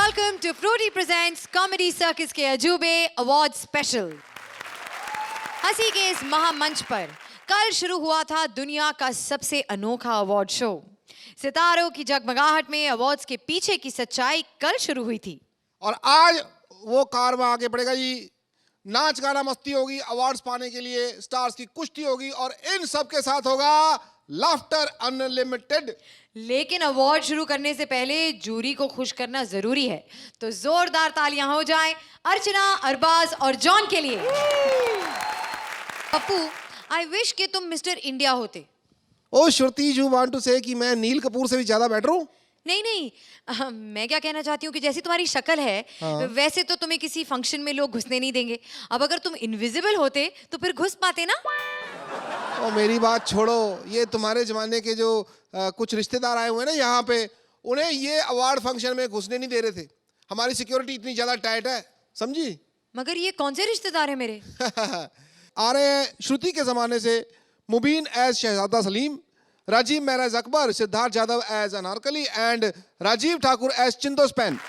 welcome to Fruity Presents Comedy Circus के अजूबे award special. हंसी के इस महामंच पर कल शुरू हुआ था दुनिया का सबसे अनोखा अवार्ड शो। सितारों की जगमगाहट में अवार्ड्स के पीछे की सच्चाई कल शुरू हुई थी और आज वो कारवां आगे बढ़ेगा जी। नाच गाना मस्ती होगी, अवार्ड्स पाने के लिए स्टार्स की कुश्ती होगी और इन सब के साथ होगा लाफ्टर अनलिमिटेड। लेकिन अवार्ड शुरू करने से पहले जूरी को खुश करना जरूरी है, तो जोरदार तालियां हो जाएं अर्चना, अरबाज और जॉन के लिए। पप्पू, आई विश कि तुम मिस्टर इंडिया होते। ओ श्रुति, यू वांट टू से कि मैं नील कपूर से भी ज्यादा बेटर हूँ? नहीं नहीं, मैं क्या कहना चाहती हूँ कि जैसी तुम्हारी शक्ल है वैसे तो तुम्हें किसी फंक्शन में लोग घुसने नहीं देंगे। अब अगर तुम इनविजिबल होते तो फिर घुस पाते ना। ओ मेरी बात छोड़ो, ये तुम्हारे जमाने के जो कुछ रिश्तेदार आए हुए हैं ना यहाँ पे, उन्हें ये अवार्ड फंक्शन में घुसने नहीं दे रहे थे। हमारी सिक्योरिटी इतनी ज्यादा टाइट है, समझी? मगर ये कौन से रिश्तेदार है मेरे? आ रहे हैं श्रुति के जमाने से Mubeen as Shahzada Salim, Rajeev Maharaj Akbar, Siddharth Yadav as Anarkali and Rajeev Thakur as चिंदोस्पैन।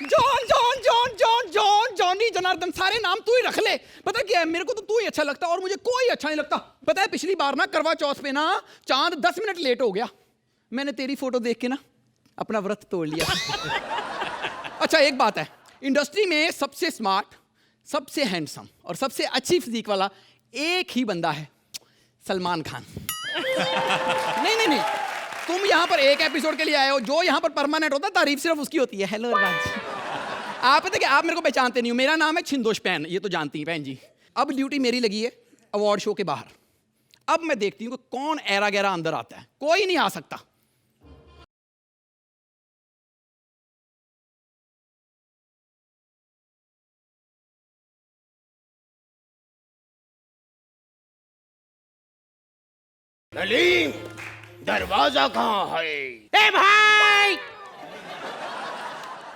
John John John John John Johnny Janardan, सारे नाम तू ही रख ले। पता क्या है, मेरे को तो तू ही अच्छा लगता और मुझे कोई अच्छा नहीं लगता। पता है पिछली बार ना करवा चौथ पे ना चांद 10 मिनट लेट हो गया, मैंने तेरी फोटो देख के ना अपना व्रत तोड़ लिया। अच्छा एक बात है, इंडस्ट्री में सबसे स्मार्ट, सबसे हैंडसम और सबसे अच्छी फिजिक वाला एक ही बंदा है, सलमान खान। नहीं नहीं नहीं, तुम यहाँ पर एक एपिसोड के लिए आए हो, जो यहाँ पर परमानेंट होता है तारीफ सिर्फ उसकी होती है। हेलो अरबाज, आप पता कि आप मेरे को पहचानते नहीं हो, मेरा नाम है छिंदोस्पैन, ये तो जानती हैं बहन जी। अब ड्यूटी मेरी लगी है अवार्ड शो के बाहर। अब मैं देखती हूँ कि कौन ऐरा गैरा अंदर आता है। कोई नहीं आ सकता। नलीम, दरवाजा कहाँ है? ए भाई,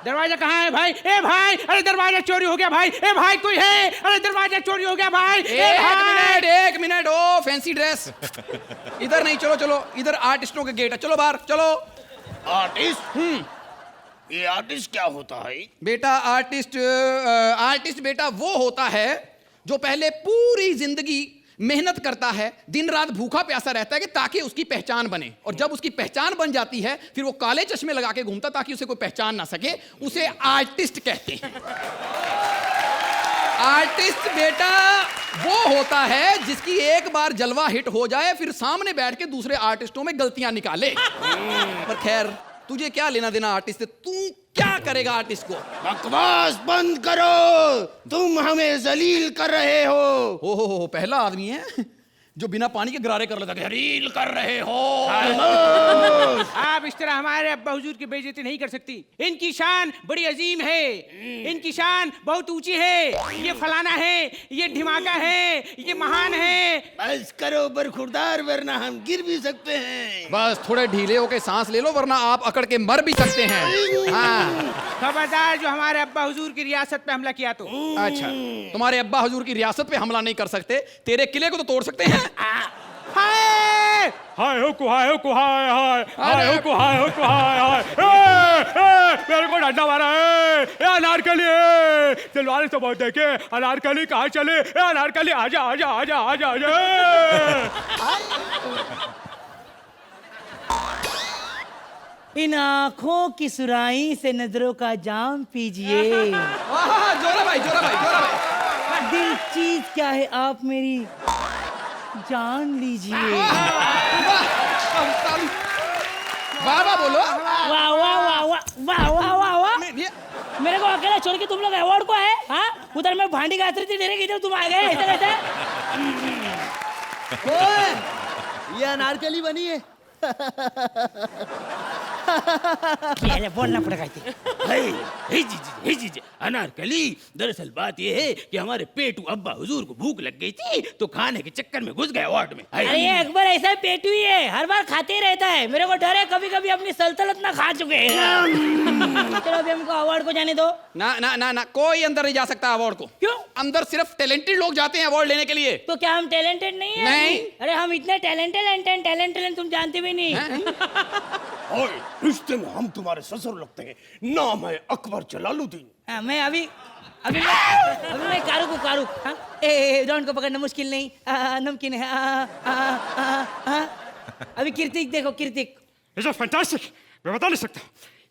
दरवाजा कहाँ है भाई? ए भाई, अरे दरवाजा चोरी हो गया भाई। ए भाई कोई है? अरे दरवाजा चोरी हो गया भाई। एक मिनट, ओ फैंसी ड्रेस। इधर नहीं, चलो चलो, इधर आर्टिस्टों के गेट है, चलो बाहर चलो। आर्टिस्ट? ये आर्टिस्ट क्या होता है? बेटा आर्टिस्ट बेटा वो होता है जो पहले पूरी जिंदगी मेहनत करता है, दिन रात भूखा प्यासा रहता है कि ताकि उसकी पहचान बने, और जब उसकी पहचान बन जाती है फिर वो काले चश्मे लगा के घूमता ताकि उसे कोई पहचान ना सके। उसे आर्टिस्ट कहते हैं। आर्टिस्ट बेटा वो होता है जिसकी एक बार जलवा हिट हो जाए फिर सामने बैठ के दूसरे आर्टिस्टों में गलतियां निकाले। पर खैर, तुझे क्या लेना देना आर्टिस्ट से? तू क्या करेगा आर्टिस्ट को? बकवास बंद करो, तुम हमें जलील कर रहे हो। हो पहला आदमी है जो बिना पानी के गरारे कर लेता है। जलील कर रहे हो। आप इस तरह हमारे अब्बा हुजूर की बेइज्जती नहीं कर सकती। इनकी शान बड़ी अजीम है, इनकी शान बहुत ऊंची है। ये फलाना है, ये ढिमाका है, ये महान है। बस करो बरखुरदार, वरना हम गिर भी सकते हैं। बस थोड़े ढीले होके सांस ले लो, वरना आप अकड़ के मर भी सकते हैं। हाँ। खबरदार जो हमारे अब्बा हुजूर की रियासत पे हमला किया तो। अच्छा, तुम्हारे अब्बा हुजूर की रियासत पे हमला नहीं कर सकते, तेरे किले को तो तोड़ सकते हैं। हाय हाय हो कुहाय हो कुहाय हाय हाय हो कुहाय हो कुहाय हाय। मेरे को डंडा मारा है। ए अनारकली, तलवार से बहुत देखे। अनारकली कहाँ चले? ए अनारकली आजा आजा आजा आजा आजा। इन आँखों की सुराही से नजरों का जाम पीजिए। जोरा भाई, जोरा भाई, जोरा भाई। दिल चीज क्या है आप मेरी जान लीजिए। वाह वाह बोलो। वाह वाह वाह वाह वाह वाह वाह वाह। मेरे को अकेला छोड़ के तुम लोग अवार्ड को है? हाँ, उधर मैं भांडी गात रही थी, मेरे इधर तुम आ गए ऐसे कैसे? ये अनारकली बनी है। बोलना पड़ेगा इसे। हे जी अनारकली, दरअसल बात ये है कि हमारे पेटू अब्बा हुजूर को भूख लग गई थी तो खाने के चक्कर में घुस गए अवार्ड में। अरे ये अकबर ऐसा पेटू ही है, हर बार खाते ही रहता है। मेरे को डर है कभी कभी अपनी सल्तनत ना खा चुके हैं। चलो अभी हमको अवार्ड को जाने दो। ना ना ना ना, कोई अंदर नहीं जा सकता अवार्ड को। क्यों? अंदर सिर्फ टैलेंटेड लोग जाते हैं अवार्ड लेने के लिए। तो क्या हम टैलेंटेड नहीं है? नहीं। अरे हम इतने टैलेंटेड तुम जानते भी नहीं। ओए, रिश्ते में हम तुम्हारे ससुर लगते हैं। नाम है अकबर जलालुद्दीन। हाँ, मैं अभी मैं कारुक। हाँ? ए डॉन को पकड़ना मुश्किल नहीं, नमकीन है। अभी कीर्तिक देखो, कीर्तिक। इट्स फैंटास्टिक, मैं बता नहीं सकता।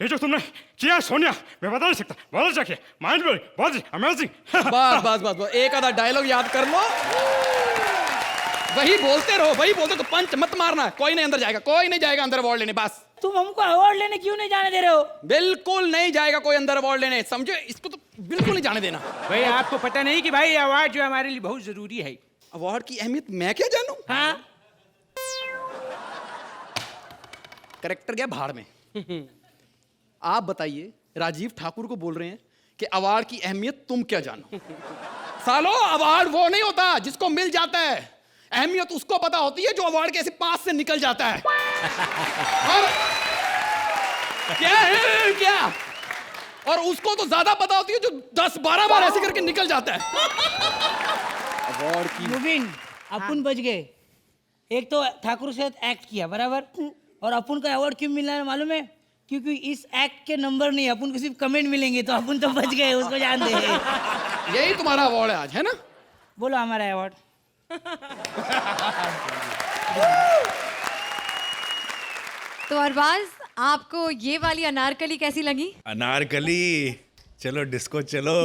ये जो तुमने किया सोनिया, मैं बता नहीं सकता। बहुत अच्छा किया, माइंड ब्लोइंग, बहुत अमेजिंग। बस एक आधा डायलॉग याद कर लो, वही बोलते रहो, वही बोलते। तो पंच मत मारना, कोई नहीं अंदर जाएगा, कोई नहीं जाएगा अंदर अवार्ड लेने। बस तुम हमको अवार्ड लेने क्यों नहीं जाने दे रहे हो? बिल्कुल नहीं जाएगा कोई अंदर अवार्ड लेने, समझे? इसको तो बिल्कुल नहीं जाने देना। भाई आपको पता नहीं कि भाई अवार्ड जो हमारे लिए बहुत जरूरी है। अवार्ड की अहमियत मैं क्या जानूं? हाँ, करेक्टर गया भाड़ में। आप बताइए, राजीव ठाकुर को बोल रहे हैं कि अवार्ड की अहमियत तुम क्या जानो? सालो, अवार्ड वो नहीं होता जिसको मिल जाता है, अहमियत उसको पता होती है जो अवार्ड के ऐसे पास से निकल जाता है। और क्या है क्या? और उसको तो ज्यादा पता होती है जो 10-12 बार ऐसे करके निकल जाता है। अवार्ड की मुबीन, अपन बच गए। एक तो ठाकुर से एक्ट किया बराबर, और अपन को अवार्ड क्यों मिलना है मालूम है? क्योंकि इस एक्ट के नंबर नहीं, अपन को सिर्फ कमेंट मिलेंगे, तो अपन तो बच गए, उसको जान दे। यही तुम्हारा अवार्ड है आज, है ना? बोलो हमारा अवार्ड। तो अरबाज, आपको ये वाली अनारकली कैसी लगी? अनारकली, चलो डिस्को चलो।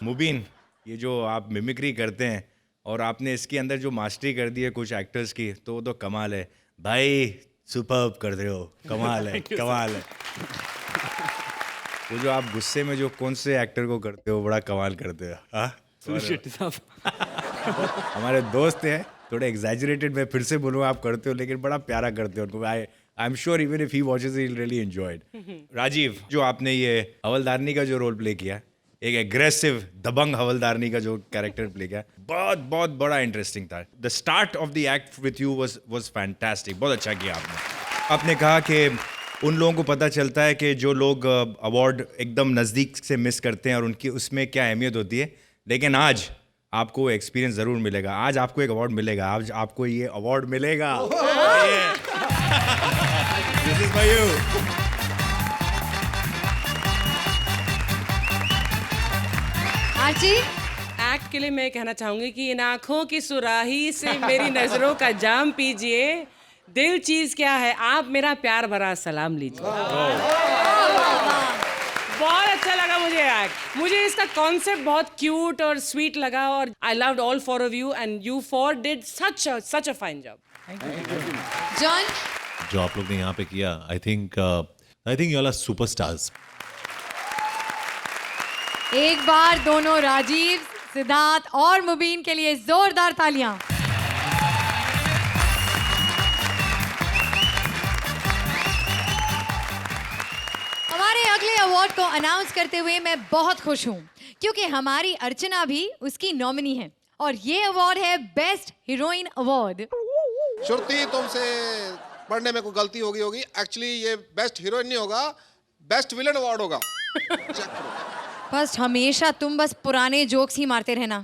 मुबीन, ये जो आप मिमिक्री करते हैं और आपने इसके अंदर जो मास्टरी कर दी है कुछ एक्टर्स की, तो वो तो कमाल है भाई। सुपर्ब कर रहे हो, कमाल है, कमाल है। वो जो आप गुस्से में जो कौन से एक्टर को करते हो, बड़ा कमाल करते हो। हाँ, हमारे दोस्त हैं, थोड़े एग्जैजरेटेड, मैं फिर से बोलूँ आप करते हो, लेकिन बड़ा प्यारा करते हो उनको। I am sure even if he watches he will really enjoy it. Rajiv, जो आपने ये हवलदारनी का जो रोल प्ले किया, एक एग्रेसिव दबंग हवलदारनी का जो कैरेक्टर प्ले किया, बहुत बहुत बड़ा इंटरेस्टिंग था। The start of the act with you was fantastic, बहुत अच्छा किया आपने। आपने कहा कि उन लोगों को पता चलता है कि जो लोग अवार्ड एकदम नज़दीक से मिस करते हैं और उनकी उसमें क्या अहमियत होती है, लेकिन आज आपको एक्सपीरियंस ज़रूर मिलेगा। आज आपको एक अवार्ड मिलेगा, आज आपको ये अवार्ड मिलेगा। This is for you. Archi, act के लिए मैं कहना चाहूंगी कि इन आंखों की सुराही से मेरी नजरों का जाम पीजिए। दिल चीज क्या है, आप मेरा प्यार भरा सलाम लीजिए। बहुत अच्छा लगा मुझे एक्ट। मुझे इसका कॉन्सेप्ट बहुत क्यूट और स्वीट लगा, और I loved all four of you and you four did such a fine job. John, जो आप लोग ने यहाँ पे किया, I think you all are superstars. एक बार दोनों राजीव, सिद्धार्थ और मुबीन के लिए जोरदार तालियां। हमारे अगले अवार्ड को अनाउंस करते हुए मैं बहुत खुश हूं, क्योंकि हमारी अर्चना भी उसकी नॉमिनी है, और ये अवार्ड है बेस्ट हीरोइन अवार्ड। श्रुति, तुमसे पढ़ने में कोई गलती होगी। एक्चुअली ये बेस्ट हीरोइन नहीं होगा, बेस्ट विलन अवार्ड होगा। चेक करो। बस हमेशा तुम बस पुराने जोक्स ही मारते रहना।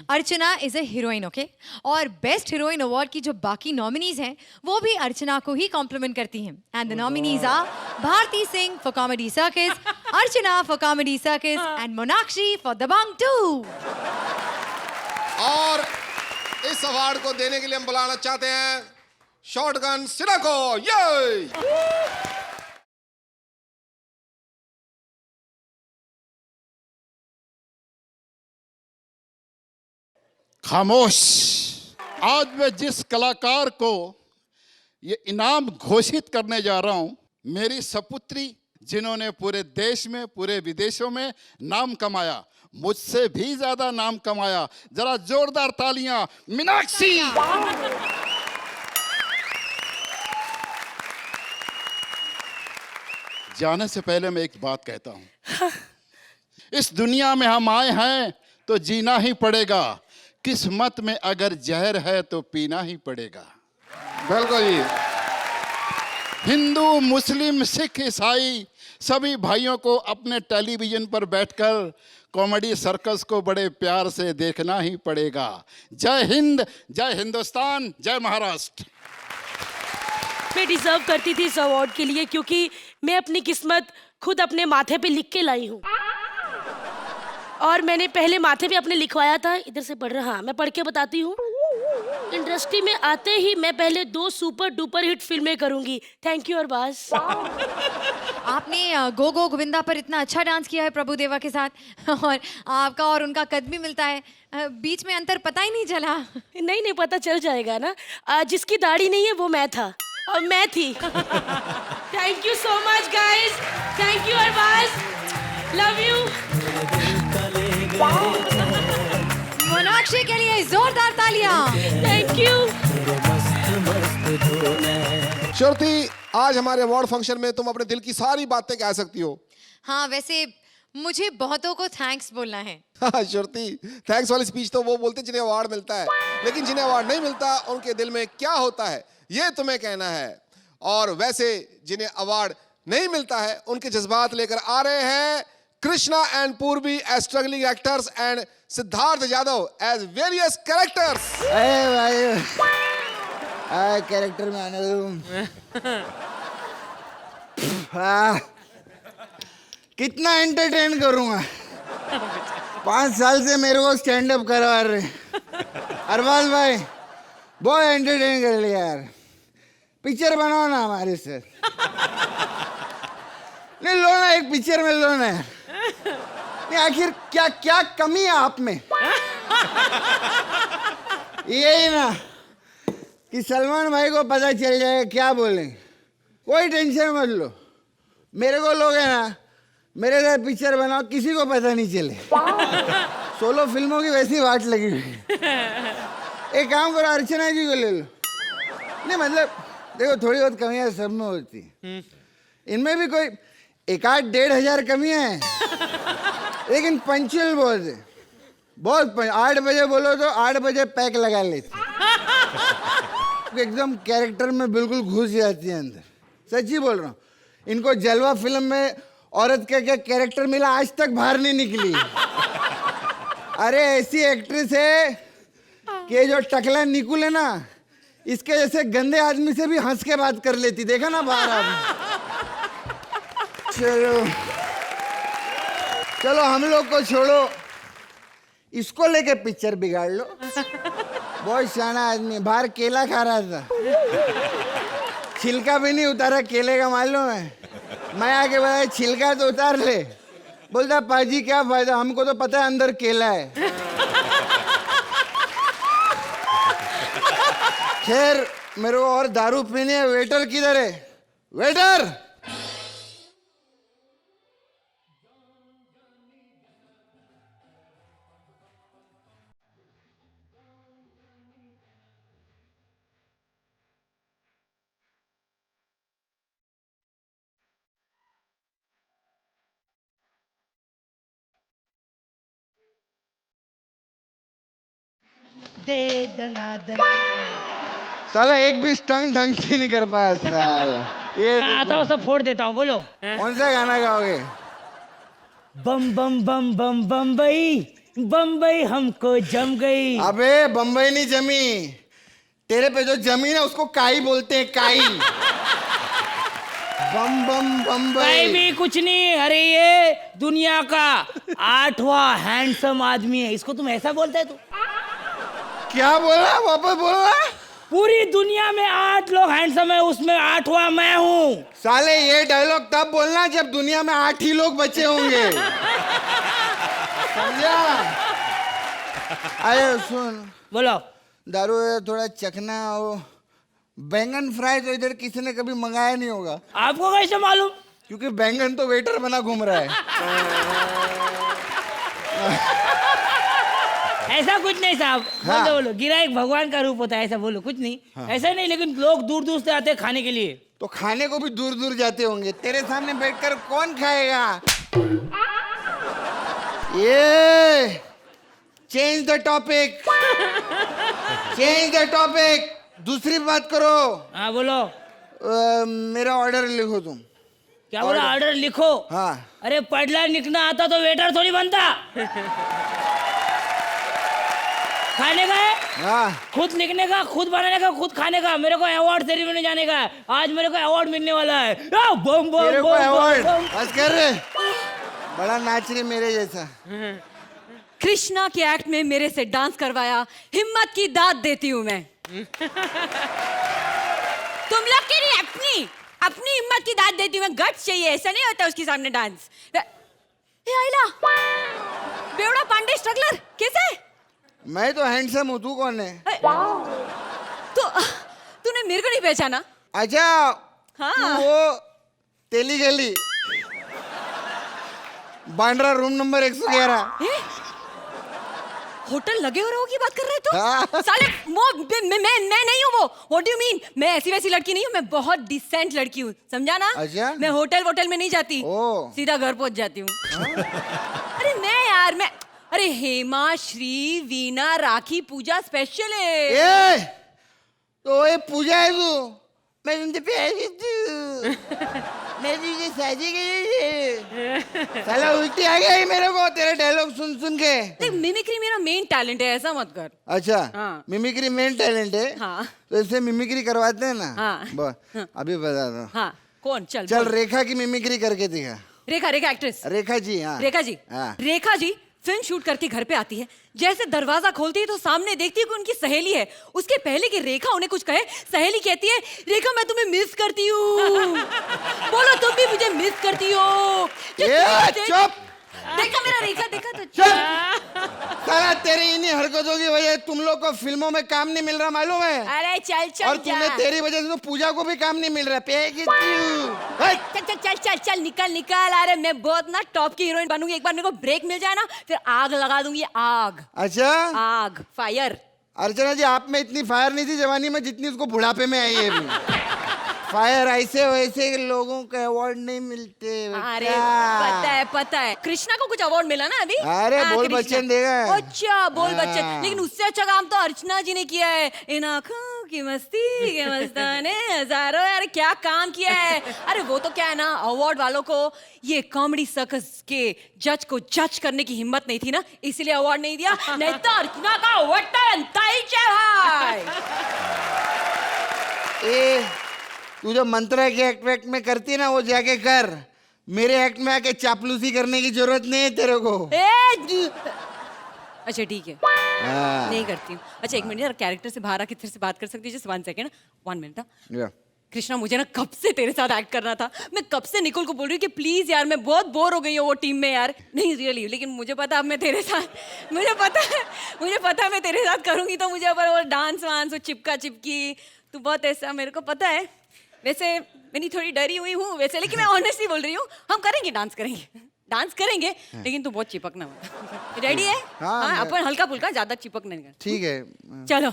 अर्चना इज अ हीरोइन, ओके? और बेस्ट हीरोइन अवार्ड की जो बाकी नॉमिनीज हैं वो भी अर्चना को ही कॉम्प्लीमेंट करती हैं। And the nominees are Bharti Singh for comedy circus, Archana for comedy circus, and Monakshi for Dabangg 2। और इस अवार्ड को देने के लिए हम बुलाना चाहते हैं शॉटगन सिन्हा को। ये खामोश। आज मैं जिस कलाकार को ये इनाम घोषित करने जा रहा हूं, मेरी सपुत्री, जिन्होंने पूरे देश में, पूरे विदेशों में नाम कमाया, मुझसे भी ज्यादा नाम कमाया। जरा जोरदार तालियां मीनाक्षी। जाने से पहले मैं एक बात कहता हूं। इस दुनिया में हम आए हैं तो जीना ही पड़ेगा, किस्मत में अगर जहर है तो पीना ही पड़ेगा। बिल्कुल जी। हिंदू, मुस्लिम, सिख, ईसाई सभी भाइयों को अपने टेलीविजन पर बैठकर कॉमेडी सर्कस को बड़े प्यार से देखना ही पड़ेगा। जय हिंद, जय हिंदुस्तान, जय महाराष्ट्र। मैं डिजर्व करती थी इस अवार्ड के लिए, क्योंकि मैं अपनी किस्मत खुद अपने माथे पे लिख के लाई हूँ। और मैंने पहले माथे पे अपने लिखवाया था, इधर से पढ़ रहा, मैं पढ़ के बताती हूँ। इंडस्ट्री में आते ही मैं पहले 2 सुपर डुपर हिट फिल्में करूंगी। Thank you Arbaaz. आपने गो गो गोविंदा पर इतना अच्छा डांस किया है प्रभु देवा के साथ, और आपका और उनका कद भी मिलता है, बीच में अंतर पता ही नहीं चला। नहीं पता चल जाएगा ना। जिसकी दाढ़ी नहीं है वो मैं था और मैं थी। Thank you so much guys, thank you Arbaaz, love you. Monakshi के लिए जोरदार तालियां। Thank you. श्रुति, आज हमारे अवार्ड फंक्शन में तुम अपने दिल की सारी बातें कह सकती हो। हाँ, वैसे मुझे बहुतों को थैंक्स बोलना है। हाँ श्रुति, थैंक्स वाली स्पीच तो वो बोलते जिन्हें अवार्ड मिलता है, लेकिन जिन्हें अवार्ड नहीं मिलता उनके दिल में क्या होता है ये तुम्हें कहना है। और वैसे जिन्हें अवार्ड नहीं मिलता है उनके जज्बात लेकर आ रहे हैं Krishna and Purvi as struggling actors and Siddharth Yadav as various characters. भाई कैरेक्टर में आने दो। कितना एंटरटेन करूंगा, 5 साल से मेरे को स्टैंड अप करवा रहे। अरबाज भाई बहुत एंटरटेन कर लिया यार, पिक्चर बनाओ ना हमारे से। नहीं लो ना, एक पिक्चर में लो ना यार। नहीं आखिर क्या क्या कमी है आप में? यही ना कि सलमान भाई को पता चल जाएगा क्या बोलेंगे। कोई टेंशन मत लो, मेरे को लोगे ना, मेरे साथ पिक्चर बनाओ, किसी को पता नहीं चले। सोलो फिल्मों की वैसी वाट लगी हुई। एक काम करो, अर्चना जी को ले लो। नहीं मतलब देखो थोड़ी बहुत कमियां सब में होती, इनमें भी कोई 1,000-1,500 कमियां हैं, लेकिन पंचुअल बहुत है। बहुत 8 बजे बोलो तो 8 बजे पैक लगा लेती, एकदम कैरेक्टर में बिल्कुल घुस जाती है अंदर। सच्ची बोल रहा हूँ, इनको जलवा फिल्म में औरत का क्या कैरेक्टर मिला आज तक बाहर नहीं निकली। अरे ऐसी एक्ट्रेस है कि जो टकला निकुल है ना, इसके जैसे गंदे आदमी से भी हंस के बात कर लेती, देखा ना बाहर आप। चलो चलो हम लोग को छोड़ो, इसको लेके पिक्चर बिगाड़ लो। बहुत शाना आदमी, बाहर केला खा रहा था, छिलका भी नहीं उतारा केले का, मालूम है। मैं आके बताया छिलका तो उतार ले, बोलता पाजी क्या फायदा, हमको तो पता है अंदर केला है। खैर मेरे को और दारू पीनी है, वेटर किधर है? वेटर! दे दना दना। साला एक भी स्टंट ढंग से नहीं कर पाया साला। ये आता हूँ सब फोड़ देता हूँ, बोलो। कौन सा गाना गाओगे? बम बम बम बम बम्बई, बम्बई हमको जम गई। अबे बम्बई नहीं जमी, तेरे पे जो जमी ना उसको काई बोलते हैं, काई। बम बम बम्बई भी कुछ नहीं, अरे ये दुनिया का 8वां हैंडसम आदमी है, इसको तुम ऐसा बोलते है? तू क्या बोला? वापस बोलना। पूरी दुनिया में 8 लोग हैंडसम है, उसमें 8वां मैं हूँ। साले ये डायलॉग तब बोलना जब दुनिया में 8 ही लोग बचे होंगे। समझा? अरे सुन, बोलो। दारू है थोड़ा चखना हो, बैंगन फ्राई तो इधर किसी ने कभी मंगाया नहीं होगा। आपको कैसे मालूम? क्योंकि बैंगन तो वेटर बना घूम रहा है। ऐसा कुछ नहीं साहब। हाँ। बोलो बोलो, गिराइक भगवान का रूप होता है, ऐसा बोलो। कुछ नहीं। हाँ। ऐसा नहीं, लेकिन लोग दूर दूर से आते हैं खाने के लिए। तो खाने को भी दूर दूर जाते होंगे, तेरे सामने बैठकर कौन खाएगा? ये change the topic, change the topic, दूसरी बात करो। हाँ बोलो। मेरा ऑर्डर लिखो तुम। क्या बोला? ऑर्डर लिखो? हाँ। अरे पढ़ना लिखना आता तो वेटर थोड़ी बनता। खाने का है, हाँ, खुद लिखने का, खुद बनाने का, खुद खाने का। मेरे को अवार्ड सेरेमनी जाने का है, आज मेरे को अवार्ड मिलने वाला है। बम बम तेरे को बम अवार्ड बम। बस कर रहे, बड़ा नाच रही मेरे जैसा। कृष्णा के एक्ट में मेरे से डांस करवाया, हिम्मत की दाद देती हूँ मैं। तुम लोग के लिए अपनी अपनी हिम्मत की दाद देती हूँ मैं। गट्स चाहिए, ऐसा नहीं होता उसके सामने डांस। ए आइला, बेवड़ा पांडे स्ट्रगलर कैसे? मैं तो हैंडसम हूँ, तू कौन है? तो तूने मेरे को नहीं पहचाना? अच्छा, हाँ। तू वो तेली गली बांद्रा रूम नंबर 111 होटल लगे हो रहो की बात कर रहे तो? हाँ। साले मैं नहीं हूँ वो। What do you mean? मैं ऐसी वैसी लड़की नहीं हूँ, मैं बहुत डिसेंट लड़की हूँ, समझा ना? अच्छा? मैं होटल वोटल में नहीं जाती, सीधा घर पहुंच जाती हूँ। अरे मैं अरे हेमा, श्री, वीना, राखी, पूजा स्पेशल है। तो ये पूजा है तू? मैं तुमसे प्यारी तू, मैं तुझे शादी के साला उल्टी आ गया मेरे को तेरे डायलॉग सुन सुन के। देख, मिमिक्री मेरा मेन टैलेंट है, ऐसा मत कर। अच्छा, हाँ। मिमिक्री मेन टैलेंट है। हाँ। तो इससे मिमिक्री करवाते हैं ना? हाँ। अभी बता दो। हाँ, कौन? चल चल बोल। रेखा की मिमिक्री करके दिखा। रेखा एक्ट्रेस? रेखा जी, हाँ। रेखा जी, हाँ। रेखा जी फिल्म शूट करके घर पे आती है, जैसे दरवाजा खोलती है तो सामने देखती है कि उनकी सहेली है। उसके पहले कि रेखा उन्हें कुछ कहे, सहेली कहती है, रेखा मैं तुम्हें मिस करती हूँ। बोलो तुम भी मुझे मिस करती हो? चुप। देखा मेरा रेखा, देखा तो चुप। साला तेरी इन्हीं हरकतों की वजह तुम लोग को फिल्मों में काम नहीं मिल रहा, मालूम है? अरे चल चल और तुम्हें तेरी वजह से तो पूजा को भी काम नहीं मिल रहा। चल चल चल चल चल निकल निकल। अरे मैं बहुत ना टॉप की हीरोइन बनूंगी, एक बार मेरे को ब्रेक मिल जाए ना फिर आग लगा दूंगी, आग। अच्छा, आग, फायर। अर्चना जी, आप में इतनी फायर नहीं थी जवानी में जितनी उसको बुढ़ापे में आई है अभी। फायर ऐसे वैसे लोगों को अवार्ड नहीं मिलते। अरे पता है कृष्णा को कुछ अवार्ड मिला ना अभी? अरे बोल कृष्णा। बच्चन देगा। अच्छा, बोल बच्चन, लेकिन उससे अच्छा काम तो अर्चना जी ने किया है। इन आँखों की मस्ती के मस्ताने हजारों, यार क्या काम किया है। अरे वो तो क्या है ना, अवार्ड वालों को ये कॉमेडी सर्कस के जज को जज करने की हिम्मत नहीं थी ना, इसीलिए अवार्ड नहीं दिया। नहीं तो अर्चना का अवार्ड बनता ही भाई। तू जो मंत्रा के एक्ट वैक्ट में करती है ना, वो जाके कर। मेरे एक्ट में आके चापलूसी करने की जरूरत नहीं है तेरे को। अच्छा ठीक है, हाँ। नहीं करती हूँ। अच्छा एक मिनट यार, कैरेक्टर से बाहर आके तेरे से बात कर सकती है? Just 1 second, 1 minute. कृष्णा, मुझे ना कब से तेरे साथ एक्ट करना था। मैं कब से निकोल को बोल रही हूँ कि प्लीज यार, मैं बहुत बोर हो गई हूँ वो टीम में यार। नहीं रियली, लेकिन मुझे पता अब मैं तेरे साथ, मुझे पता है मैं तेरे साथ करूँगी तो मुझे अब वो डांस वांस, वो चिपका चिपकी, तू बहुत ऐसा, मेरे को पता है। वैसे मैंने थोड़ी डरी हुई हूँ वैसे, लेकिन मैं ऑनेस्टली बोल रही हूँ, हम करेंगे, डांस करेंगे, लेकिन तू बहुत चिपकना मत। रेडी है? हाँ, अपन हल्का फुल्का, ज्यादा चिपक नहीं कर। ठीक है, चलो।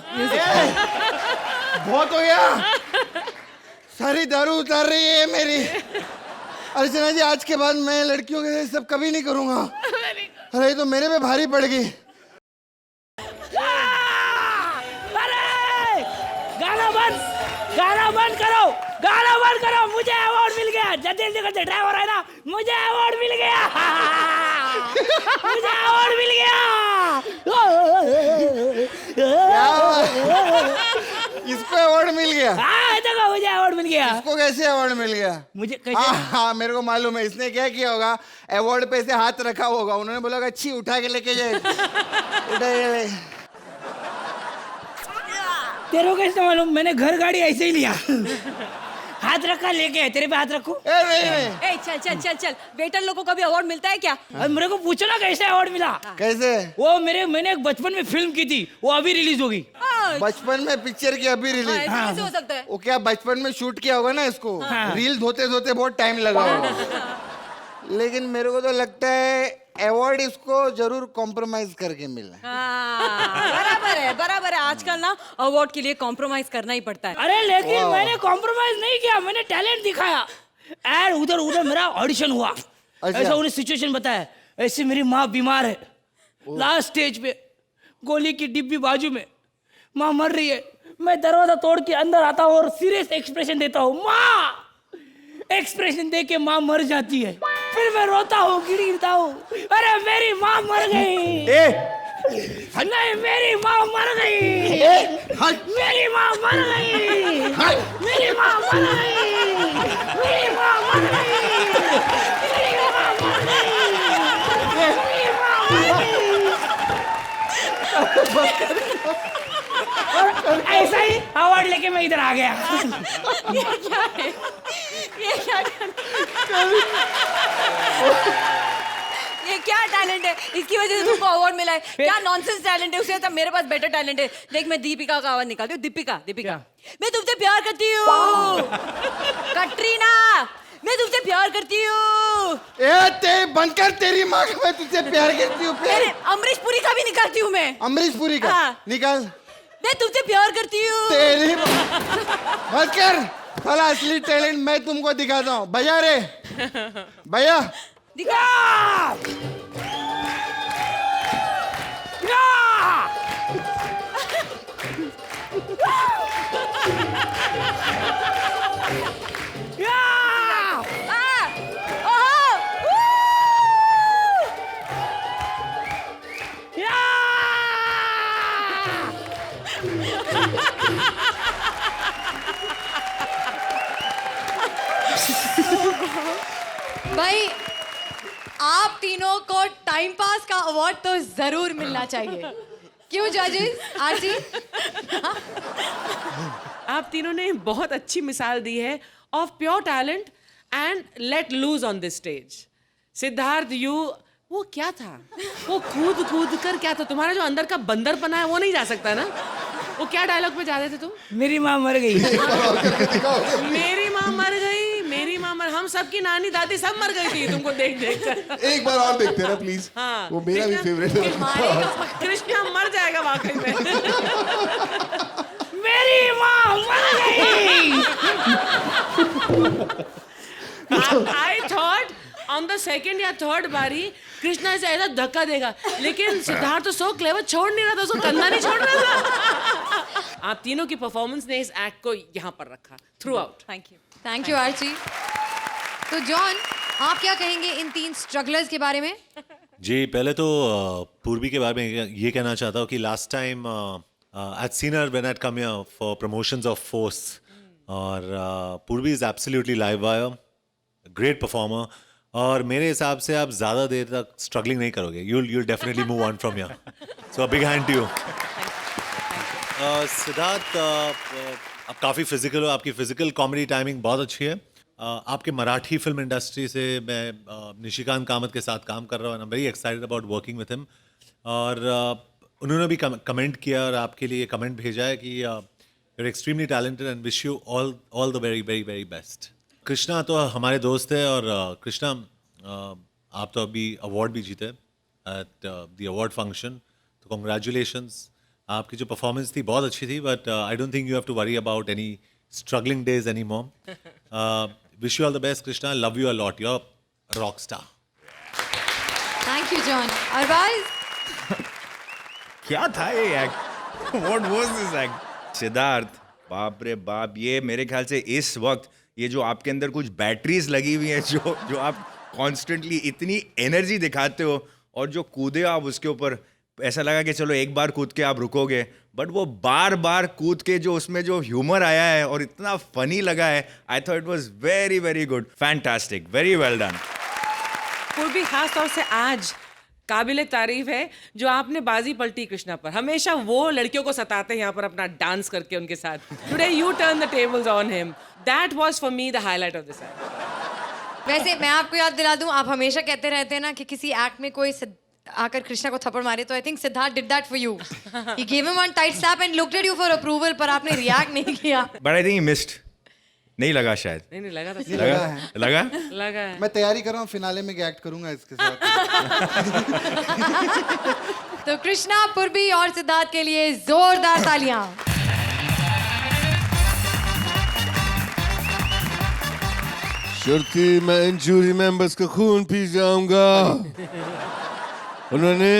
बहुत हो गया, सारी दारू उतार रही है मेरी। अर्चना जी, आज के बाद मैं लड़कियों के सब कभी नहीं करूंगा। अरे तो मेरे पे भारी पड़ गई। गाना बंद करो, गाना बंद करो। मुझे अवार्ड मिल गया। जल्दी करते ड्राइवर है ना, मुझे अवार्ड मिल गया। मुझे अवार्ड मिल गया। इसको अवार्ड मिल गया? हाँ देखो, मुझे अवार्ड मिल गया। इसको कैसे अवार्ड मिल गया? मुझे कैसे? हाँ, मेरे को मालूम है। इसने क्या किया होगा, अवार्ड पे से हाथ रखा होगा, उन्होंने बोला अच्छी उठा के लेके जाए। उठा के ले। तेरे को कैसे मालूम? मैंने घर गाड़ी ऐसे ही लिया। हाथ रखा लेके, तेरे पे हाथ रखू? ए चल चल चल चल, वेटर लोगों को भी अवार्ड मिलता है क्या? मेरे को पूछो ना कैसे अवार्ड मिला। कैसे? वो मैंने एक बचपन में फिल्म की थी, वो अभी रिलीज होगी। बचपन में पिक्चर की अभी रिलीज? कैसे हो सकता है? वो क्या बचपन में शूट किया होगा ना इसको, रील धोते धोते बहुत टाइम लगा होगा। लेकिन मेरे को तो लगता है अवार्ड इसको जरूर कॉम्प्रोमाइज करके मिला है। बराबर है आजकल ना अवार्ड के लिए कॉम्प्रोमाइज करना ही पड़ता है। अरे लेकिन मैंने कॉम्प्रोमाइज नहीं किया, मैंने टैलेंट दिखाया। यार उधर मेरा ऑडिशन हुआ, ऐसा उन्हें सिचुएशन बताया, ऐसे मेरी माँ बीमार है, लास्ट स्टेज पे, गोली की डिब्बी बाजू में, माँ मर रही है। मैं दरवाजा तोड़ के अंदर आता हूँ और सीरियस एक्सप्रेशन देता हूँ, माँ। एक्सप्रेशन दे के माँ मर जाती है, फिर मैं रोता हूँ, गिड़गिड़ता हूँ, अरे मेरी माँ मर गई। नहीं, मेरी माँ मर गई, मेरी माँ मर गई, मेरी माँ मर गई, मेरी माँ मर गई, मेरी माँ मर गई, मेरी माँ मर गई। और ऐसा ही अवार्ड लेके मैं इधर आ गया। ये क्या है? ये क्या ये क्या टैलेंट है? इसकी वजह से तुमको अवार्ड मिला है? क्या नॉनसेंस टैलेंट है? उससे तो मेरे पास बेटर टैलेंट है। देख, मैं दीपिका का आवाज निकालती हूँ। दीपिका, मैं तुमसे प्यार करती हूँ। कटरीना, मैं तुमसे प्यार करती हूँ। ते बनकर तेरी माँ का मैं तुझसे प्यार करती हूँ। अमरीश पुरी का भी निकालती हूँ मैं। अमरीश पुरी का निकाल। मैं तुमसे प्यार करती हूँ। तेरी बनकर साला असली टैलेंट मैं तुमको दिखाता हूँ। भैया रे, भैया दिखा। भाई आप तीनों को टाइम पास का अवार्ड तो जरूर मिलना चाहिए। क्यों जजेस? आरती, आप तीनों ने बहुत अच्छी मिसाल दी है of pure talent and let lose on this stage. Siddharth, वो क्या था? वो कूद कर क्या था? तुम्हारा जो अंदर का बंदरपना है वो नहीं जा सकता ना? वो क्या डायलॉग पे जा रहे थे तुम? मेरी माँ मर गई। मेरी माँ मर गई, मेरी माँ मर, हम सबकी नानी दादी सब मर गई थी तुमको देख कर। एक बार और देखते हैं ना प्लीज। हाँ, वो मेरा भी फेवरेट है। कृष्णा मर जाएगा वाकई में। मेरी माँ मर गई। I thought on the second या थर्ड बारी कृष्णा ऐसे ऐसा धक्का देगा, लेकिन सिद्धार्थ तो सो क्लेवर, छोड़ नहीं रहा था, उसको कंधा नहीं छोड़ रहा था। आप तीनों की परफॉर्मेंस ने इस एक्ट को यहाँ पर रखा थ्रू आउट। थैंक यू आरती। तो जॉन, आप क्या कहेंगे इन 3 स्ट्रगलर्स के बारे में? जी, पहले तो पूर्वी के बारे में ये कहना चाहता हूँ कि last time I'd seen her when I'd come here for promotions of Force, और पूर्वी is absolutely live wire, great performer, और मेरे हिसाब से आप ज़्यादा देर तक स्ट्रगलिंग नहीं करोगे। you'll definitely move on from here. So a big hand to you. Siddharth, आप काफ़ी फिजिकल हो, आपकी फिजिकल कॉमेडी टाइमिंग बहुत अच्छी है। आपके मराठी फिल्म इंडस्ट्री से मैं निशिकांत कामत के साथ काम कर रहा हूँ, I am very excited about working with him. और उन्होंने भी कमेंट किया और आपके लिए कमेंट भेजा है कि you are extremely talented and wish you all the very very very best. Krishna तो हमारे दोस्त है, और कृष्णा आप तो अभी अवार्ड भी जीते एट द अवार्ड फंक्शन, तो कॉन्ग्रेचुलेशंस। आपकी जो परफॉर्मेंस थी बहुत अच्छी थी, but I don't think you have to worry about any struggling days any more. विश यू ऑल द बेस्ट Krishna, love you a lot, you are rock star. Thank you John. Arbaaz, क्या था ये act? What was this act? Siddharth, बाप रे बाप, ये मेरे ख्याल से इस वक्त ये जो आपके अंदर कुछ बैटरीज लगी हुई हैं, जो आप कॉन्स्टेंटली इतनी एनर्जी दिखाते हो, और जो कूदे आप उसके ऊपर, ऐसा लगा कि चलो एक बार कूद के आप रुकोगे, बट वो बार बार कूद के जो उसमें जो ह्यूमर आया है और इतना फनी लगा है, I thought it was very very good, fantastic, very well done. पूर्वी खास तौर से आज काबिले तारीफ है जो आपने बाजी पलटी कृष्णा पर। हमेशा वो लड़कियों को सताते हैं यहाँ पर अपना डांस करके उनके साथ। Today U turn the tables on him. That was for me the highlight of this act. वैसे मैं आपको याद दिला दूं, आप हमेशा कहते रहते हैं ना कि किसी एक्ट में कोई आकर कृष्णा को थप्पड़ मारे, तो I think Siddharth did that for you. He give him one tight slap and looked at you for approval, पर आपने रिएक्ट नहीं किया। But I think he missed. नहीं लगा शायद। नहीं लगा था। लगा लगा है। मैं तैयारी कर रहा हूँ, फिनाले में एक्ट करूंगा इसके साथ। तो कृष्णा पूर्वी और सिद्धार्थ के लिए जोरदार तालियां। शुरुती मैं इन जूरी मेंबर्स का खून पी जाऊंगा। उन्होंने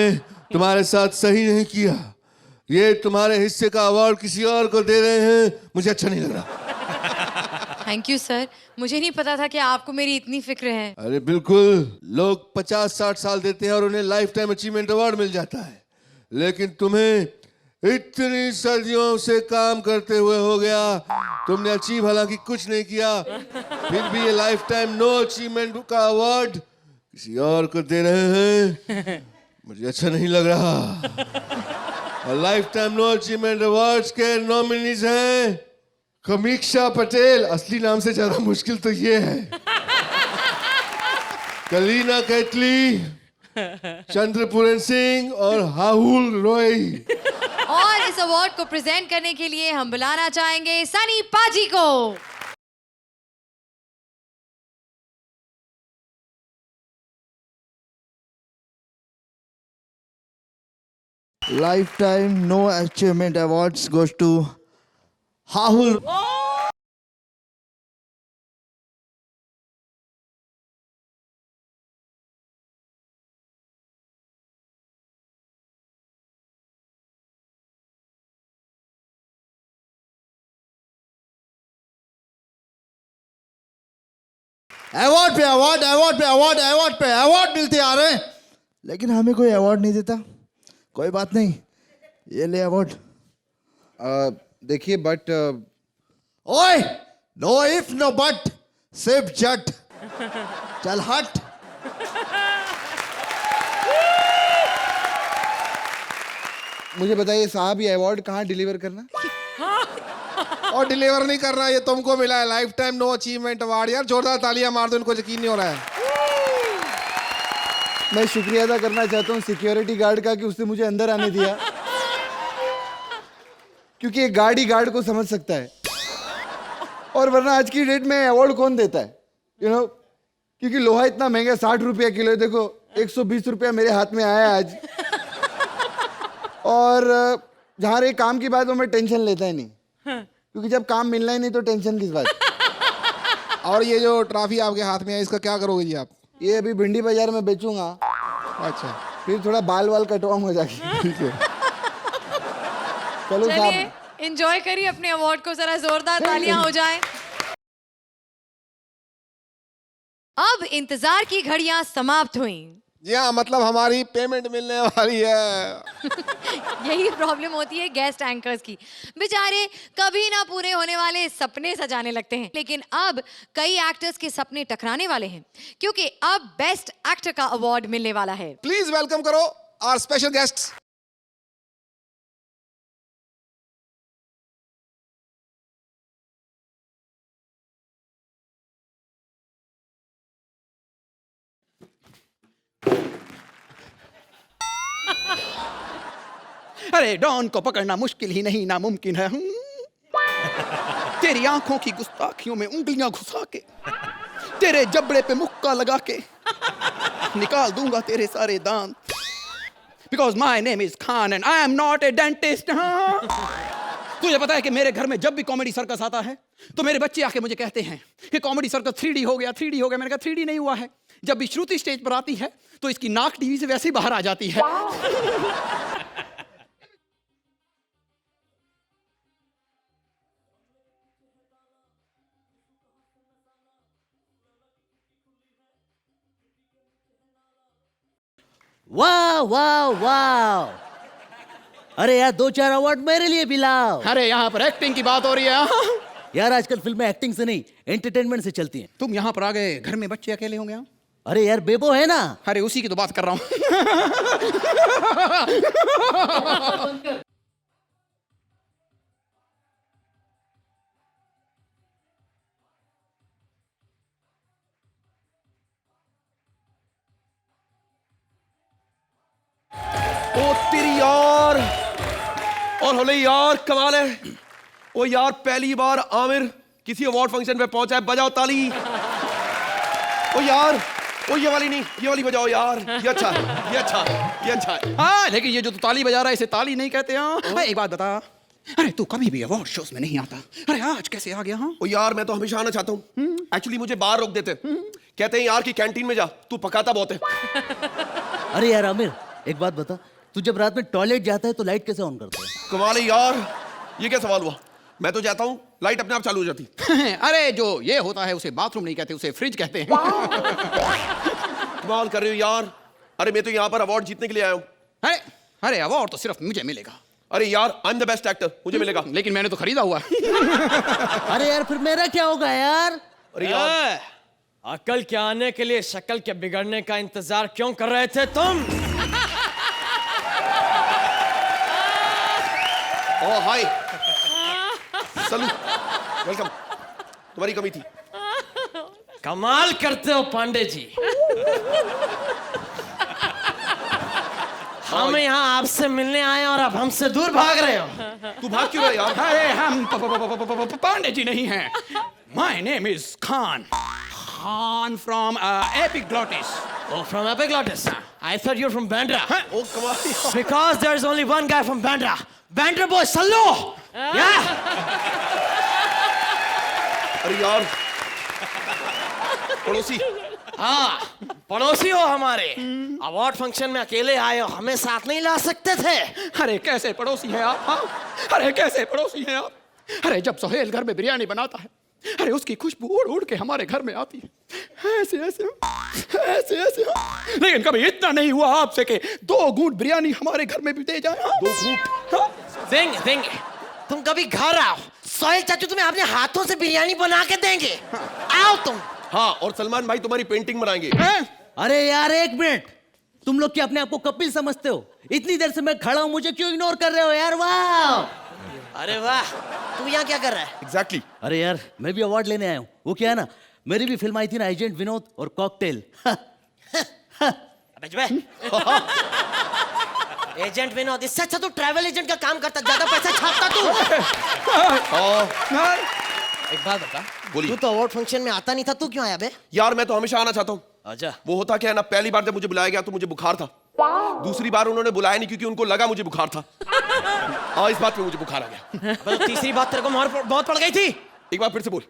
तुम्हारे साथ सही नहीं किया। ये तुम्हारे हिस्से का अवार्ड किसी और को दे रहे हैं, मुझे अच्छा नहीं लग रहा। थैंक यू सर, मुझे नहीं पता था कि आपको मेरी इतनी फिक्र है। अरे बिल्कुल, लोग 50-60 साल देते हैं और उन्हें लाइफ टाइम अचीवमेंट अवार्ड मिल जाता है, लेकिन तुम्हें इतनी सदियों से काम करते हुए हो गया, तुमने अचीव हालांकि कुछ नहीं किया, फिर भी ये लाइफ टाइम नो अचीवमेंट का अवार्ड किसी और को दे रहे हैं, मुझे अच्छा नहीं लग रहा। Life time know achievement awards के नॉमिनीज हैं कमीक्षा पटेल, असली नाम से ज्यादा मुश्किल तो ये है, कलीना कैटली, चंद्रपूरन सिंह और हाहुल रॉय। और इस अवार्ड को प्रेजेंट करने के लिए हम बुलाना चाहेंगे सनी पाजी को। Lifetime No Achievement Awards goes to Rahul. Award पे अवार्ड, अवार्ड पे अवार्ड, अवार्ड पे अवार्ड मिलते आ रहे हैं, लेकिन हमें कोई अवार्ड नहीं देता। कोई बात नहीं, ये ले अवार्ड। देखिए बट ओए, नो इफ नो बट, सिर्फ जट। चल हट। मुझे बताइए साहब, ये अवार्ड कहाँ डिलीवर करना? और डिलीवर नहीं कर रहा, ये तुमको मिला है life time know achievement award. यार जोरदार तालियां मार दो, इनको यकीन नहीं हो रहा है। मैं शुक्रिया अदा करना चाहता हूँ सिक्योरिटी गार्ड का कि उसने मुझे अंदर आने दिया, क्योंकि एक गार्ड ही गार्ड को समझ सकता है, और वरना आज की डेट में अवार्ड कौन देता है, यू नो, क्योंकि लोहा इतना महंगा 60 रुपया किलो है। देखो 120 रुपया मेरे हाथ में आया आज, और जहाँ रही काम की बात वो मैं टेंशन लेता ही नहीं, क्योंकि जब काम मिलना ही नहीं तो टेंशन किस बात। और ये जो ट्रॉफी आपके हाथ में है, इसका क्या करोगे जी आप? ये अभी भिंडी बाजार में बेचूंगा। अच्छा, फिर थोड़ा बाल वाल कटवाऊंगा जाके। ठीक है, चलो चलिए साहब, एंजॉय करिए अपने अवार्ड को, जरा जोरदार तालियां हो जाए। अब इंतजार की घड़ियां समाप्त हुई। जी हाँ, मतलब हमारी पेमेंट मिलने वाली है। यही प्रॉब्लम होती है गेस्ट एंकर्स की, बेचारे कभी ना पूरे होने वाले सपने सजाने लगते हैं। लेकिन अब कई एक्टर्स के सपने टकराने वाले हैं, क्योंकि अब बेस्ट एक्टर का अवार्ड मिलने वाला है। प्लीज वेलकम करो आवर स्पेशल गेस्ट्स। अरे डॉन को पकड़ना मुश्किल ही नहीं नामुमकिन है। तेरी आंखों की गुस्ताखियों में उंगलियां घुसा के, तेरे जबड़े पे मुक्का लगा के निकाल दूंगा तेरे सारे दांत। Because my name is Khan and I am not a dentist। तुझे पता है कि मेरे घर में जब भी कॉमेडी सर्कस आता है तो मेरे बच्चे आके मुझे कहते हैं कि कॉमेडी सर्कस 3D हो गया, 3D हो गया। मैंने कहा 3D नहीं हुआ है। जब भी श्रुति स्टेज पर आती है तो इसकी नाक टीवी से वैसे ही बाहर आ जाती है। वाह वाह वाह, अरे यार 2-4 अवार्ड मेरे लिए भी लाओ। अरे यहाँ पर एक्टिंग की बात हो रही है। यार आजकल फिल्में एक्टिंग से नहीं एंटरटेनमेंट से चलती हैं। तुम यहाँ पर आ गए, घर में बच्चे अकेले होंगे। अरे यार बेबो है ना। अरे उसी की तो बात कर रहा हूँ। ओ तेरी यार, और होले यार कमाल है। ओ यार पहली बार आमिर किसी अवार्ड फंक्शन में पहुंचा है, बजाओ ताली। ओ यार, ओ ये वाली नहीं, ये वाली बजाओ यार, ये अच्छा है, ये अच्छा है, ये अच्छा है। हाँ, लेकिन ये जो तू ताली बजा रहा है इसे ताली नहीं कहते हैं। एक बात बता, अरे तू कभी भी अवार्ड शोज में नहीं आता, अरे आज कैसे आ गया? हाँ ओ यार, मैं तो हमेशा आना चाहता हूँ। एक्चुअली मुझे बाहर रोक देते, कहते हैं यार कि कैंटीन में जा, तू पकाता बहुत है। अरे यार आमिर, एक बात बता, तू जब रात में टॉयलेट जाता है तो लाइट कैसे ऑन करता है? कमाल है यार, ये क्या सवाल हुआ? मैं तो जाता हूँ, लाइट अपने आप चालू हो जाती। अरे जो ये होता है उसे बाथरूम नहीं कहते, उसे फ्रिज कहते हैं। कमाल कर रहे हो यार। अरे मैं तो यहाँ पर अवार्ड जीतने के लिए आया हूँ। अरे अरे अवार्ड तो सिर्फ मुझे मिलेगा। अरे यार, I am the best actor, मुझे मिलेगा। लेकिन मैंने तो खरीदा हुआ। अरे यार फिर मेरा क्या होगा यार? अरे यार, अकल के आने के लिए शक्ल के बिगड़ने का इंतजार क्यों कर रहे थे तुम? ओ हाय, सलूट, वेलकम। तुम्हारी कमी थी। कमाल करते हो पांडे जी। हम यहाँ आपसे मिलने आए और आप हमसे दूर भाग रहे हो। तू भाग क्यों रहा यार? अरे हम पांडे जी नहीं हैं। My name is Khan, Khan from epiglottis. Oh, from Epiglottis. I thought you were from Bandra. ओ कमाल। Because there's only one guy from Bandra. Bandra boy, Sallu. Yeah. अरे यार, पड़ोसी। हाँ, पड़ोसी हो हमारे। अवार्ड फंक्शन में अकेले आए हो, हमें साथ नहीं ला सकते थे। अरे कैसे पड़ोसी हैं आप? हाँ? अरे कैसे पड़ोसी हैं आप? अरे जब सोहेल घर में बिरयानी बनाता है, अरे उसकी खुशबू उड़ उड़ के हमारे घर में आती है। ऐसे ऐसे ऐसे ऐसे। लेकिन कभी इतना नहीं हुआ आपसे कि 2 घूंट बिरयानी हमारे घर में भी दे जाए। 2 घूंट देंगे देंगे। तुम कभी घर आओ, सोहेल चाचू तुम्हें अपने हाथों से बिरयानी बना के देंगे। आओ तुम। हाँ, और सलमान भाई तुम्हारी पेंटिंग बनाएंगे। अरे यार एक मिनट, तुम लोग क्या अपने आप को कपिल समझते हो? इतनी देर से मैं खड़ा हूं, मुझे क्यों इग्नोर कर रहे हो यार? वाह, अरे वाह, तू यहाँ क्या कर रहा है? एग्जैक्टली। अरे यार मैं भी अवार्ड लेने आया हूँ। वो क्या है ना, मेरी भी फिल्म आई थी ना, एजेंट विनोद और कॉकटेल। एजेंट विनोद, इससे अच्छा तो ट्रैवल एजेंट का काम करता, ज्यादा पैसा छापता तू। एक बात बता, बोलिए। तू तो अवार्ड फंक्शन में आता नहीं था, तू क्यों आया बे? यार मैं तो हमेशा आना चाहता हूँ। आजा। वो होता क्या है ना, पहली बार जब मुझे बुलाया गया तो मुझे बुखार था। दूसरी बार उन्होंने बुलाया नहीं क्योंकि उनको लगा मुझे बुखार था। हाँ, इस बात पे मुझे बुखार आ गया। तो तीसरी बात तेरे को बहुत पड़ गई थी। एक बार फिर से बोल।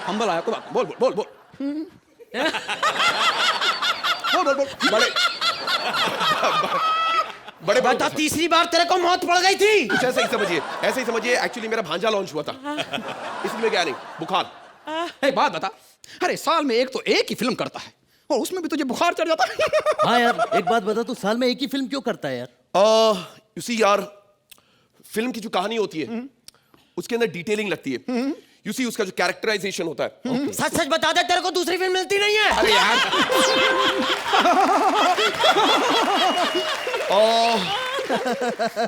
हम आया को बात बोल बोल बोल बोल बोल बोल बोल। बड़े बड़े बता, तीसरी बार तेरे को मौत पड़ गई थी। कुछ ऐसे ही समझिए, ऐसे ही समझिए। एक्चुअली मेरा भांजा लॉन्च हुआ था, इसलिए गया नहीं, बुखार। एक बात बता, अरे साल में एक ही फिल्म करता है और उसमें भी तुझे बुखार चढ़ जाता है। हाँ यार एक बात बता, तू साल में एक ही फिल्म क्यों करता है यार? यू सी यार, फिल्म की जो कहानी होती है उसके अंदर डिटेलिंग लगती है। यू सी उसका जो कैरेक्टराइजेशन होता है। सच सच बता दे, तेरे को दूसरी फिल्म मिलती नहीं है। अरे यार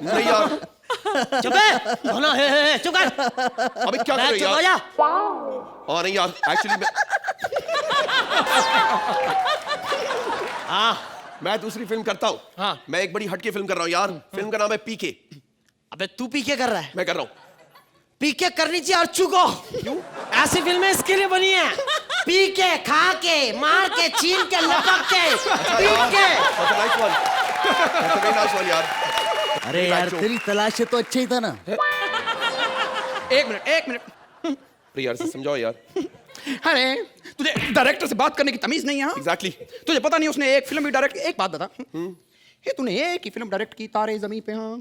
नहीं यार, चुप है ना, चुप कर। अबे क्या कर रहे हो यार? हाँ नहीं यार, एक्चुअली मैं दूसरी फिल्म करता हूँ। हाँ, मैं एक बड़ी हटके फिल्म कर रहा हूँ यार। फिल्म का नाम है पीके। अबे तू पीके कर रहा है? मैं कर रहा हूँ। पीके करनी चाहिए और चुको। क्यों? ऐसी फिल्में इसके लिए बनी है, पी के, खा के, मार के, छीन के, लपक के, पीट के। अरे यार तेरी तलाश से तो अच्छा ही था ना। एक मिनट यार से समझाओ यार। अरे तुझे डायरेक्टर से बात करने की तमीज नहीं है? एग्जैक्टली। तुझे पता नहीं उसने एक फिल्म भी डायरेक्ट। एक बात बता, ये तूने एक ही फिल्म डायरेक्ट की, तारे ज़मीं पे। हाँ,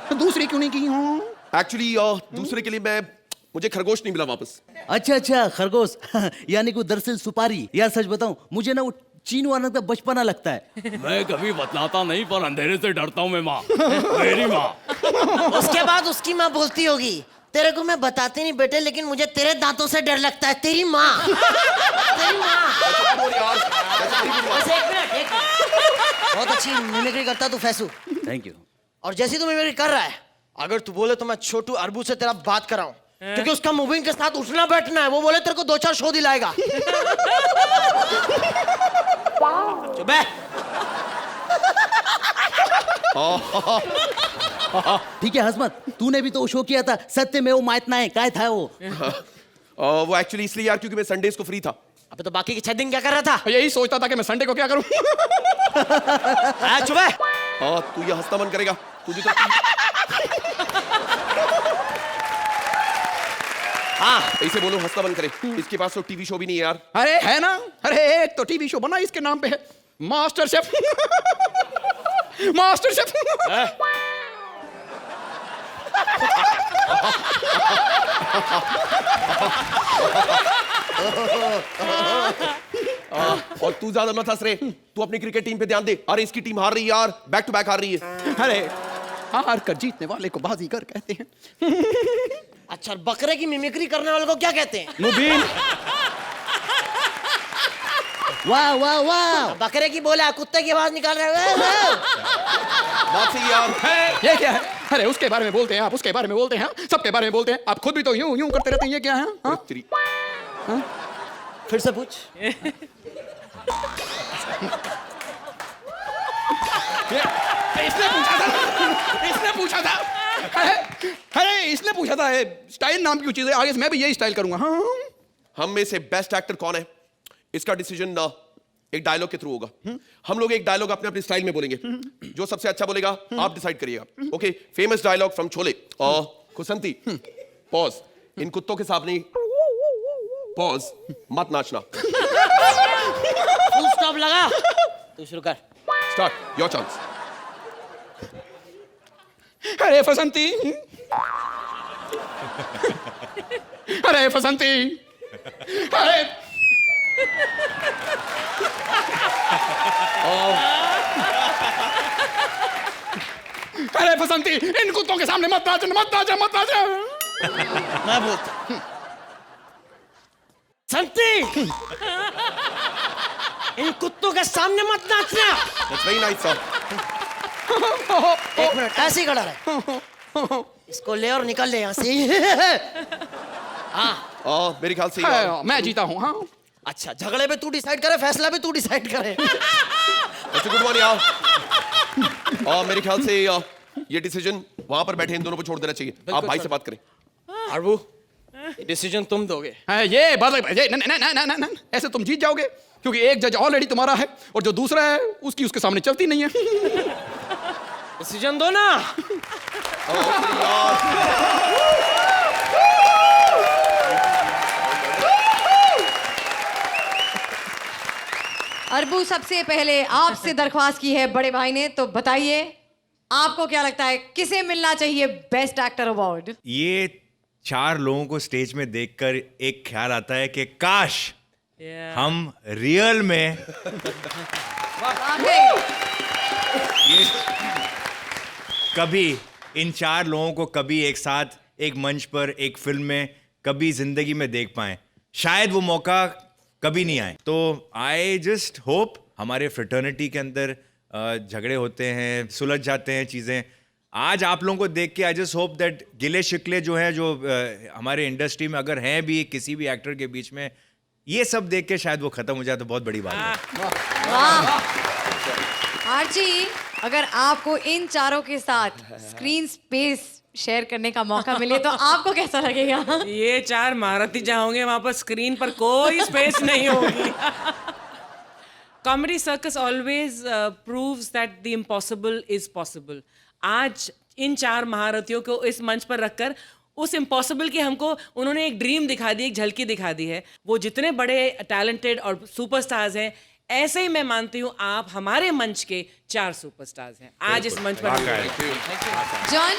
तो दूसरी क्यों नहीं की? हाँ, एक्चुअली दूसरे के लिए मुझे खरगोश नहीं मिला वापस। अच्छा खरगोश। यानी कि दरअसल सुपारी। यार सच बताऊं, मुझे ना वो चीनू आनंद का बचपना लगता है। मैं कभी बतलाता नहीं, पर अंधेरे से डरता हूँ मैं माँ, मेरी माँ। उसके बाद उसकी माँ बोलती होगी, तेरे को मैं बताती नहीं बेटे, लेकिन मुझे तेरे दांतों से डर लगता है। तेरी माँ, तेरी माँ। एक मिनट, बहुत अच्छी मिमिक्री करता तू फैसू। Thank you. और जैसी तू मिमिक्री कर रहा है, अगर तू बोले तो मैं छोटू अरबू से तेरा बात कराऊं, क्योंकि उसका मूविंग के साथ उठना बैठना है। वो बोले तेरे को 2-4 शो दिलाएगा। चुप है। ठीक है हसमत, तूने भी तो शो किया था, सत्य में वो माइतना है, काय था वो? वो एक्चुअली इसलिए यार क्योंकि मैं संडेज को फ्री था। अबे तो बाकी के 6 दिन क्या कर रहा था? यही सोचता था कि मैं संडे को क्या करूं। चुप है। तू ये हंसना बंद करेगा? तुझे तो हाँ ऐसे बोलो, हंसना बंद करे। इसके पास तो टीवी शो भी नहीं है यार। अरे है ना, अरे एक तो टीवी शो बना इसके नाम पे है, मास्टर शेफ। Master chef. और तू ज्यादा मत हंस रे, तू अपनी क्रिकेट टीम पे ध्यान दे। अरे इसकी टीम हार रही है यार, बैक टू बैक हार रही है। अरे हार कर जीतने वाले को बाजीगर कहते हैं। अच्छा, बकरे की मिमिक्री करने वाले को क्या कहते हैं? मुबीन। वाह वाह वाह, बकरे की बोला कुत्ते की आवाज निकाल रहे हो। बात सही यार। ये क्या है? अरे उसके बारे में बोलते हैं आप, उसके बारे में बोलते हैं, सबके बारे में बोलते हैं। आप खुद भी तो यूं यूं करते रहते हैं। ये क्या है? हाँ? फिर से पूछ। इसने पूछा था, इसने पूछा था। अरे इसने पूछा था। स्टाइल नाम की चीज है, आगे से मैं भी यही स्टाइल करूंगा। हाँ? हम में से बेस्ट एक्टर कौन है, इसका डिसीजन एक डायलॉग के थ्रू होगा। हम लोग एक डायलॉग अपने अपने स्टाइल में बोलेंगे। जो सबसे अच्छा बोलेगा आप डिसाइड करिएगा। Okay, famous dialogue from Sholay. खुसंती, पॉज। इन कुत्तों के सामने पॉज, मत नाचना। फुल स्टॉप लगा। तू शुरू कर। Start, your chance. अरे फसंती, अरे फसंती, अरे अरे फसंती, इन कुत्तों के सामने मत नाचना, मत नाचना, मत नाचना। मैं बोलता संती, इन कुत्तों के सामने मत नाचना। That's very nice, sir. एक मिनट ऐसे ही खड़ा रहे। इसको ले और निकल ले यहाँ से। हाँ मेरे ख्याल से मैं जीता हूँ। हाँ अच्छा, झगड़े पे तू डिसाइड करे, फैसला भी तू डिसाइड करे। अच्छा, गुड मॉर्निंग यार। मेरे ख्याल से ये डिसीजन वहां पर बैठे इन दोनों को छोड़ देना चाहिए। आप भाई से बात करें। अरबू, डिसीजन तुम दोगे। ये ना ऐसे तुम जीत जाओगे, क्योंकि एक जज ऑलरेडी तुम्हारा है और जो दूसरा है उसकी उसके सामने चलती नहीं है। डिसीजन दो ना। अरबू, सबसे पहले आपसे दरख्वास्त की है बड़े भाई ने, तो बताइए आपको क्या लगता है किसे मिलना चाहिए बेस्ट एक्टर अवार्ड? ये 4 लोगों को स्टेज में देखकर एक ख्याल आता है कि काश हम रियल में ये कभी इन 4 लोगों को कभी एक साथ एक मंच पर एक फिल्म में कभी जिंदगी में देख पाएं। शायद वो मौका कभी नहीं आए। तो आई जस्ट होप, हमारे फ्रेटर्निटी के अंदर झगड़े होते हैं, सुलझ जाते हैं चीज़ें। आज आप लोगों को देख के आई जस्ट होप दैट गिले शिकले जो हैं, जो हमारे इंडस्ट्री में अगर हैं भी किसी भी एक्टर के बीच में, ये सब देख के शायद वो खत्म हो जाए तो बहुत बड़ी बात है। आर्ची, अगर आपको इन चारों के साथ स्क्रीन स्पेस शेयर करने का मौका मिले तो आपको कैसा लगेगा? ये 4 महारथी जहाँ होंगे वहां पर स्क्रीन पर कोई स्पेस नहीं होगी। Comedy circus always proves that the impossible is possible. आज इन 4 महारथियों को इस मंच पर रखकर उस इम्पॉसिबल की हमको उन्होंने एक ड्रीम दिखा दी, एक झलकी दिखा दी है। वो जितने बड़े टैलेंटेड और सुपरस्टार्स हैं, ऐसे ही मैं मानती हूँ आप हमारे मंच के 4 सुपरस्टार्स हैं आज इस मंच पर। जॉन,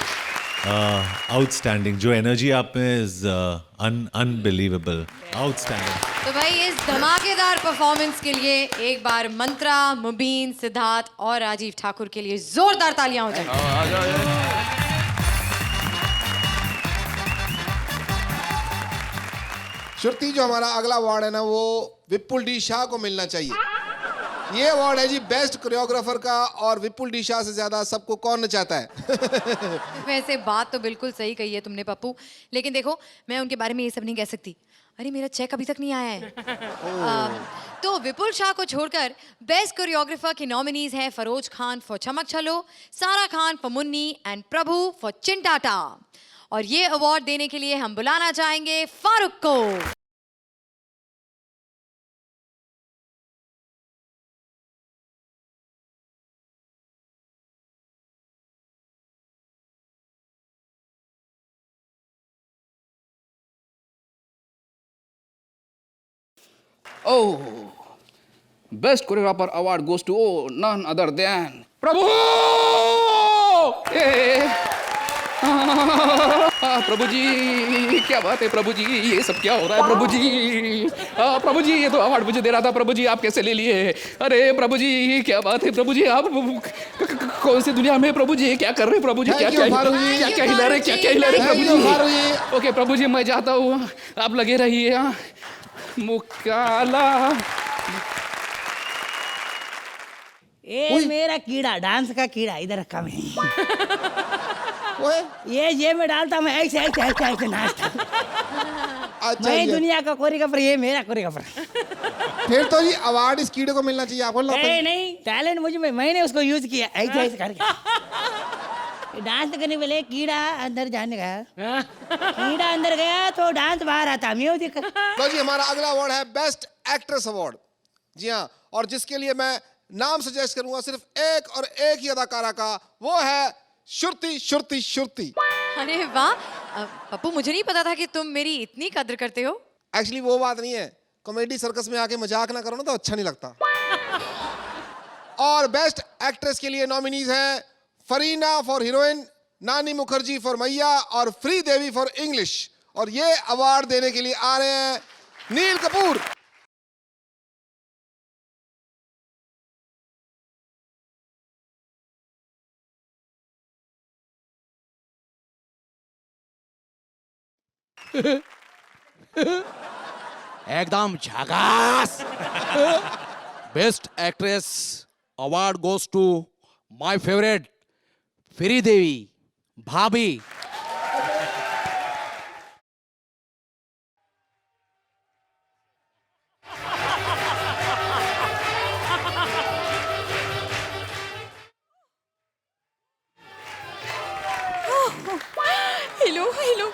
आउटस्टैंडिंग, जो एनर्जी आप में इज अनबिलीवेबल, आउटस्टैंडिंग। तो भाई इस धमाकेदार परफॉर्मेंस के लिए एक बार मंत्रा, मुबीन, सिद्धार्थ और राजीव ठाकुर के लिए जोरदार तालियां हो जाए। श्रुति, जो हमारा अगला अवार्ड है ना, वो विपुल डी शाह को मिलना चाहिए। ये अवार्ड है जी बेस्ट कोरियोग्राफर का, और विपुल डी शाह से ज्यादा सबको कौन न चाहता है। वैसे बात तो बिल्कुल सही कही है तुमने पप्पू, लेकिन देखो मैं उनके बारे में ये सब नहीं कह सकती। अरे मेरा चेक अभी तक नहीं आया है। तो विपुल शाह को छोड़कर बेस्ट कोरियोग्राफर के नॉमिनीज हैं Feroz Khan for Chammak Challo, Sara Khan for Munni and Prabhu for Chintata. और ये अवार्ड देने के लिए हम बुलाना चाहेंगे फारूक को। Oh, best choreographer award goes to none other than Prabhu! प्रभु जी, क्या बात है प्रभु जी, ये सब क्या हो रहा है प्रभु जी? प्रभु जी, ये तो अवार्ड मुझे दे रहा था प्रभु जी, आप कैसे ले लिए? अरे प्रभु जी, क्या बात है प्रभु जी, आप कौन सी दुनिया में प्रभु जी, क्या कर रहे प्रभु जी? क्या क्या क्या हिला रहे, क्या क्या हिला रहे प्रभु जी? ओके प्रभु जी, मैं जाता हूँ, आप लगे रहिए। मुकाला ए मेरा कीड़ा, डांस का कीड़ा इधर रखा मैं। ये मैं डालता, मैं ऐसे ऐसे ऐसे ऐसे नाचता। मैं दुनिया का कोरियोग्राफर, ये मेरा कोरियोग्राफर। फिर तो जी अवार्ड इस कीड़े को मिलना चाहिए आपको। नहीं, टैलेंट मुझे, मैंने उसको यूज किया ऐसे ऐसे करके। डांस करने वाले कीड़ा अंदर जाने का, कीड़ा अंदर गया तो डांस बाहर आता। म्यूजिक। तो जी हमारा अगला अवार्ड है बेस्ट एक्ट्रेस अवार्ड। जी हाँ, और जिसके लिए मैं नाम सजेस्ट करूंगा सिर्फ एक और एक ही अदाकारा का, वो है श्रुति श्रुति श्रुति। अरे वाह पप्पू, मुझे नहीं पता था कि तुम मेरी इतनी कद्र करते हो। एक्चुअली वो बात नहीं है, कॉमेडी सर्कस में आके मजाक ना करो ना तो अच्छा नहीं लगता। और बेस्ट एक्ट्रेस के लिए नॉमिनीज हैं फरीना फॉर हीरोइन, नानी मुखर्जी फॉर मैया और फ्री देवी फॉर इंग्लिश। और ये अवार्ड देने के लिए आ रहे हैं नील कपूर। एकदम झकास। Best actress award goes to my favourite free Devi भाभी। हेलो हेलो,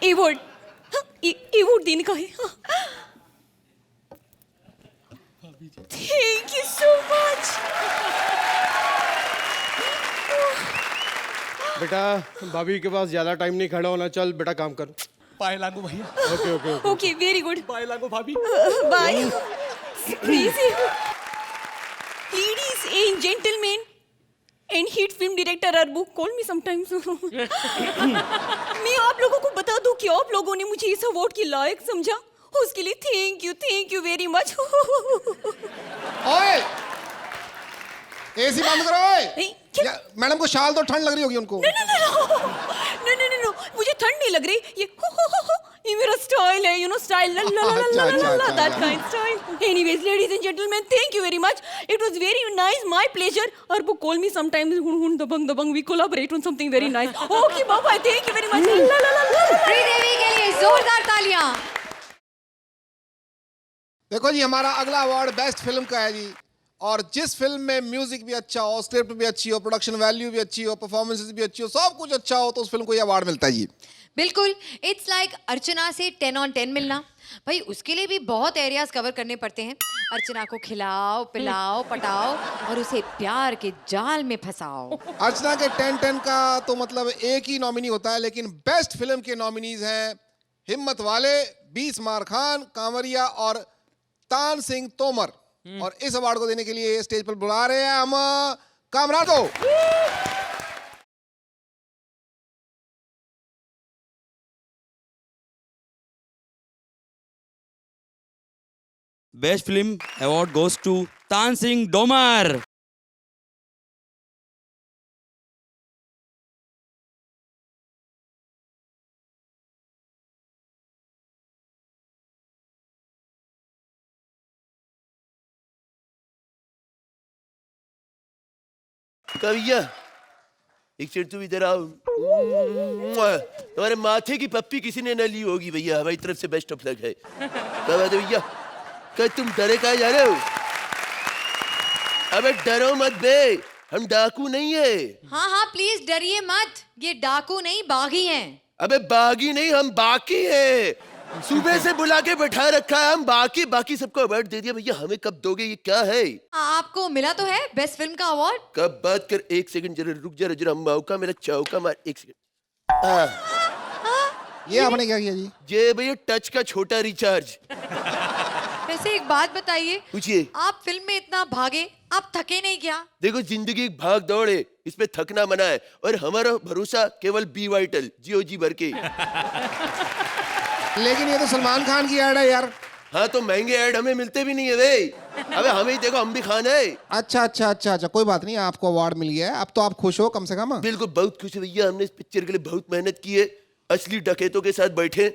अवार्ड अवार्ड देने का है। Thank you so much. बेटा भाभी के पास ज्यादा टाइम नहीं खड़ा होना, चल बेटा काम कर। पाए लागू भैया। Okay okay okay, very good. पाए लागू भाभी। Bye. Ladies and gentleman and hit film director Arbu, call me sometimes. मैं आप लोगों को बता दूं कि आप लोगों ने मुझे इस अवार्ड के लायक समझा, उसके लिए थैंक यू वेरी मच। ओए एसी बंद करो। ओए मैडम को शाल तो ठंड लग रही होगी उनको। नो, मुझे ठंड नहीं लग रही, ये मेरा स्टाइल है, you know style, that kind style. Anyways ladies and gentleman, thank you very much, it was very nice, my pleasure. Arbu, call me sometimes, हुन Dabangg, we collaborate on something very nice. Okay बाबा, thank you very much. Free Devi के लिए जोरदार तालियां। देखो जी, हमारा अगला award best film का है जी। और जिस फिल्म में म्यूजिक भी अच्छा हो, स्क्रिप्ट भी अच्छी हो, प्रोडक्शन वैल्यू भी अच्छी हो, परफॉर्मेंसेस भी अच्छी हो, सब कुछ अच्छा हो, तो उस फिल्म को ये अवार्ड मिलता है जी। बिल्कुल, इट्स लाइक अर्चना से 10 on 10 मिलना। भाई उसके लिए भी बहुत एरियाज कवर करने पड़ते हैं। अर्चना को खिलाओ, पिलाओ, पटाओ और उसे प्यार के जाल में फंसाओ। अर्चना के 10-10 का तो मतलब एक ही नॉमिनी होता है, लेकिन बेस्ट फिल्म के नॉमिनीज हैं हिम्मत वाले, 20 मार खान, कांवरिया और तान सिंह तोमर। और इस अवार्ड को देने के लिए स्टेज पर बुला रहे हैं हम कामरान को। Best film award goes to Tan Singh Domar. Kavia, एक चेट तुम इधर आओ। तुम्हारे माथे की पप्पी किसी ने न ली होगी भैया, हमारी तरफ से बेस्ट ऑफ लक है। क्या बात है भैया, क्या तुम डरे कहाँ जा रहे हो? अबे डरो मत बे, हम डाकू नहीं है। हाँ हाँ प्लीज डरिए मत, ये डाकू नहीं बागी हैं। अबे बागी नहीं, हम बाकी है। सुबह से बुला के बैठा रखा है, हम बाकी बाकी सबको अवार्ड दे दिया। भैया हमें कब दोगे, ये क्या है? आपको मिला तो है बेस्ट फिल्म का अवार्ड। कब बात कर, एक सेकंड जरा रुक जरा मौका मेरा चौका मार, एक सेकंड। ये आपने क्या किया जी? ये भैया टच का छोटा रिचार्ज। वैसे एक बात बताइए, पूछिए। आप फिल्म में इतना भागे, आप थके नहीं क्या? देखो जिंदगी एक भाग दौड़ है, इसमें थकना मना है, और हमारा भरोसा केवल बी वाइटल GOG भर के। लेकिन ये तो सलमान खान की ऐड है यार। हाँ तो महंगे ऐड हमें मिलते भी नहीं है भाई। अबे हमें ही देखो, हम भी खान है। अच्छा कोई बात नहीं, आपको अवार्ड मिल गया है, अब तो आप खुश हो कम से कम। बिल्कुल बहुत खुश है भैया, हमने इस पिक्चर के लिए बहुत मेहनत की है, असली डकैतों के साथ बैठे।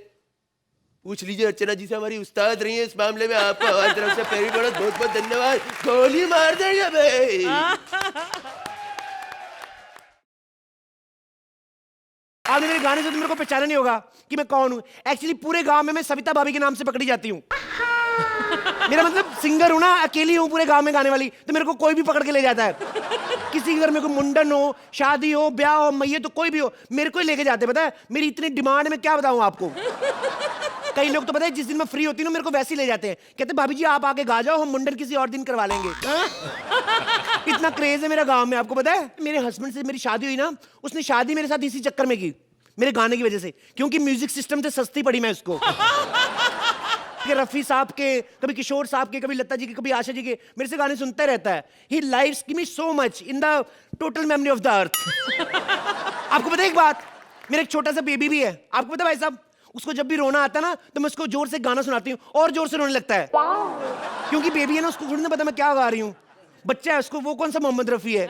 पूछ लीजिए अर्चना जी से, हमारी उस्ताद रही है इस मामले में। आपको हमारी तरफ से पहली बार बहुत बहुत धन्यवाद। गोली मार देंगे भाई। आपने मेरे गाने से तो मेरे को पहचाना नहीं होगा कि मैं कौन हूँ। एक्चुअली पूरे गांव में मैं सविता भाभी के नाम से पकड़ी जाती हूँ। मेरा मतलब सिंगर हूँ ना, अकेली हूँ पूरे गांव में गाने वाली, तो मेरे को कोई भी पकड़ के ले जाता है। किसी के घर में कोई मुंडन हो, शादी हो, ब्याह हो, मैयत तो कोई भी हो, मेरे को ही लेके जाते। पता है मेरी इतनी डिमांड है, मैं क्या बताऊँ आपको। कई लोग तो पता है जिस दिन मैं फ्री होती हूँ मेरे को वैसे ही ले जाते हैं, कहते भाभी जी आप आके गा जाओ, हम मुंडन किसी और दिन करवा लेंगे। इतना क्रेज है मेरा गांव में। आपको पता है मेरे हस्बैंड से मेरी शादी हुई ना, उसने शादी मेरे साथ इसी चक्कर में की, मेरे गाने की वजह से, क्योंकि म्यूजिक सिस्टम से सस्ती पड़ी मैं उसको। रफी साहब के, कभी किशोर साहब के, कभी लता जी के, कभी आशा जी के, मेरे से गाने सुनता रहता है। He lives me so much in the total memory of the earth. आपको पता है एक बात, मेरा एक छोटा सा बेबी भी है। आपको पता है भाई साहब, उसको जब भी रोना आता है ना तो मैं उसको जोर से गाना सुनाती हूँ और जोर से रोने लगता है, क्योंकि बेबी है ना, उसको थोड़ी ना पता मैं क्या गा रही हूँ। बच्चा है उसको, वो कौन सा मोहम्मद रफी है।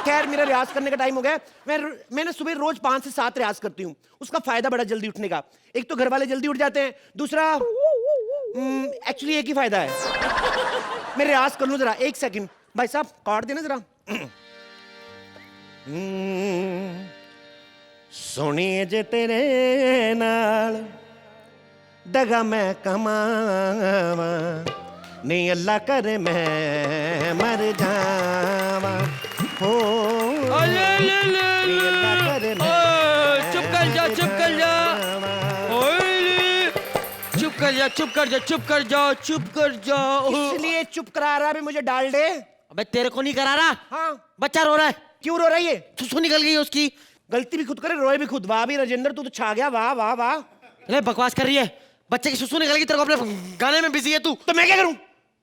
खैर मेरा रियाज करने का टाइम हो गया। मैं ना सुबह रोज 5 से 7 रियाज करती हूँ। उसका फायदा बड़ा जल्दी उठने का, एक तो घर वाले जल्दी उठ जाते हैं, दूसरा एक्चुअली एक ही फायदा है। मैं रियाज कर लूँ जरा, एक सेकंड भाई साहब काट देना जरा। सुनिए जे तेरे नाल दगा मैं कमावा, नहीं अल्लाह करे मैं मर जावा। हो चुप कर जा, चुप कर जा, चुप कर जा, चुप कर जा, चुप कर जाओ, चुप कर जाओ। इसलिए चुप करा रहा है मुझे डाल दे। अबे तेरे को नहीं करा रहा। हाँ बच्चा रो रहा है। क्यों रो रही है? सुसु निकल गई है उसकी। गलती भी खुद करे, रोए भी खुद। वाह भी राजेंद्र, तू तो छा गया। वाह वाह वाह। अरे बकवास कर रही है, बच्चे की सुसु निकल गई, तेरे को अपने गाने में बिजी है तू। तो मैं क्या करूं?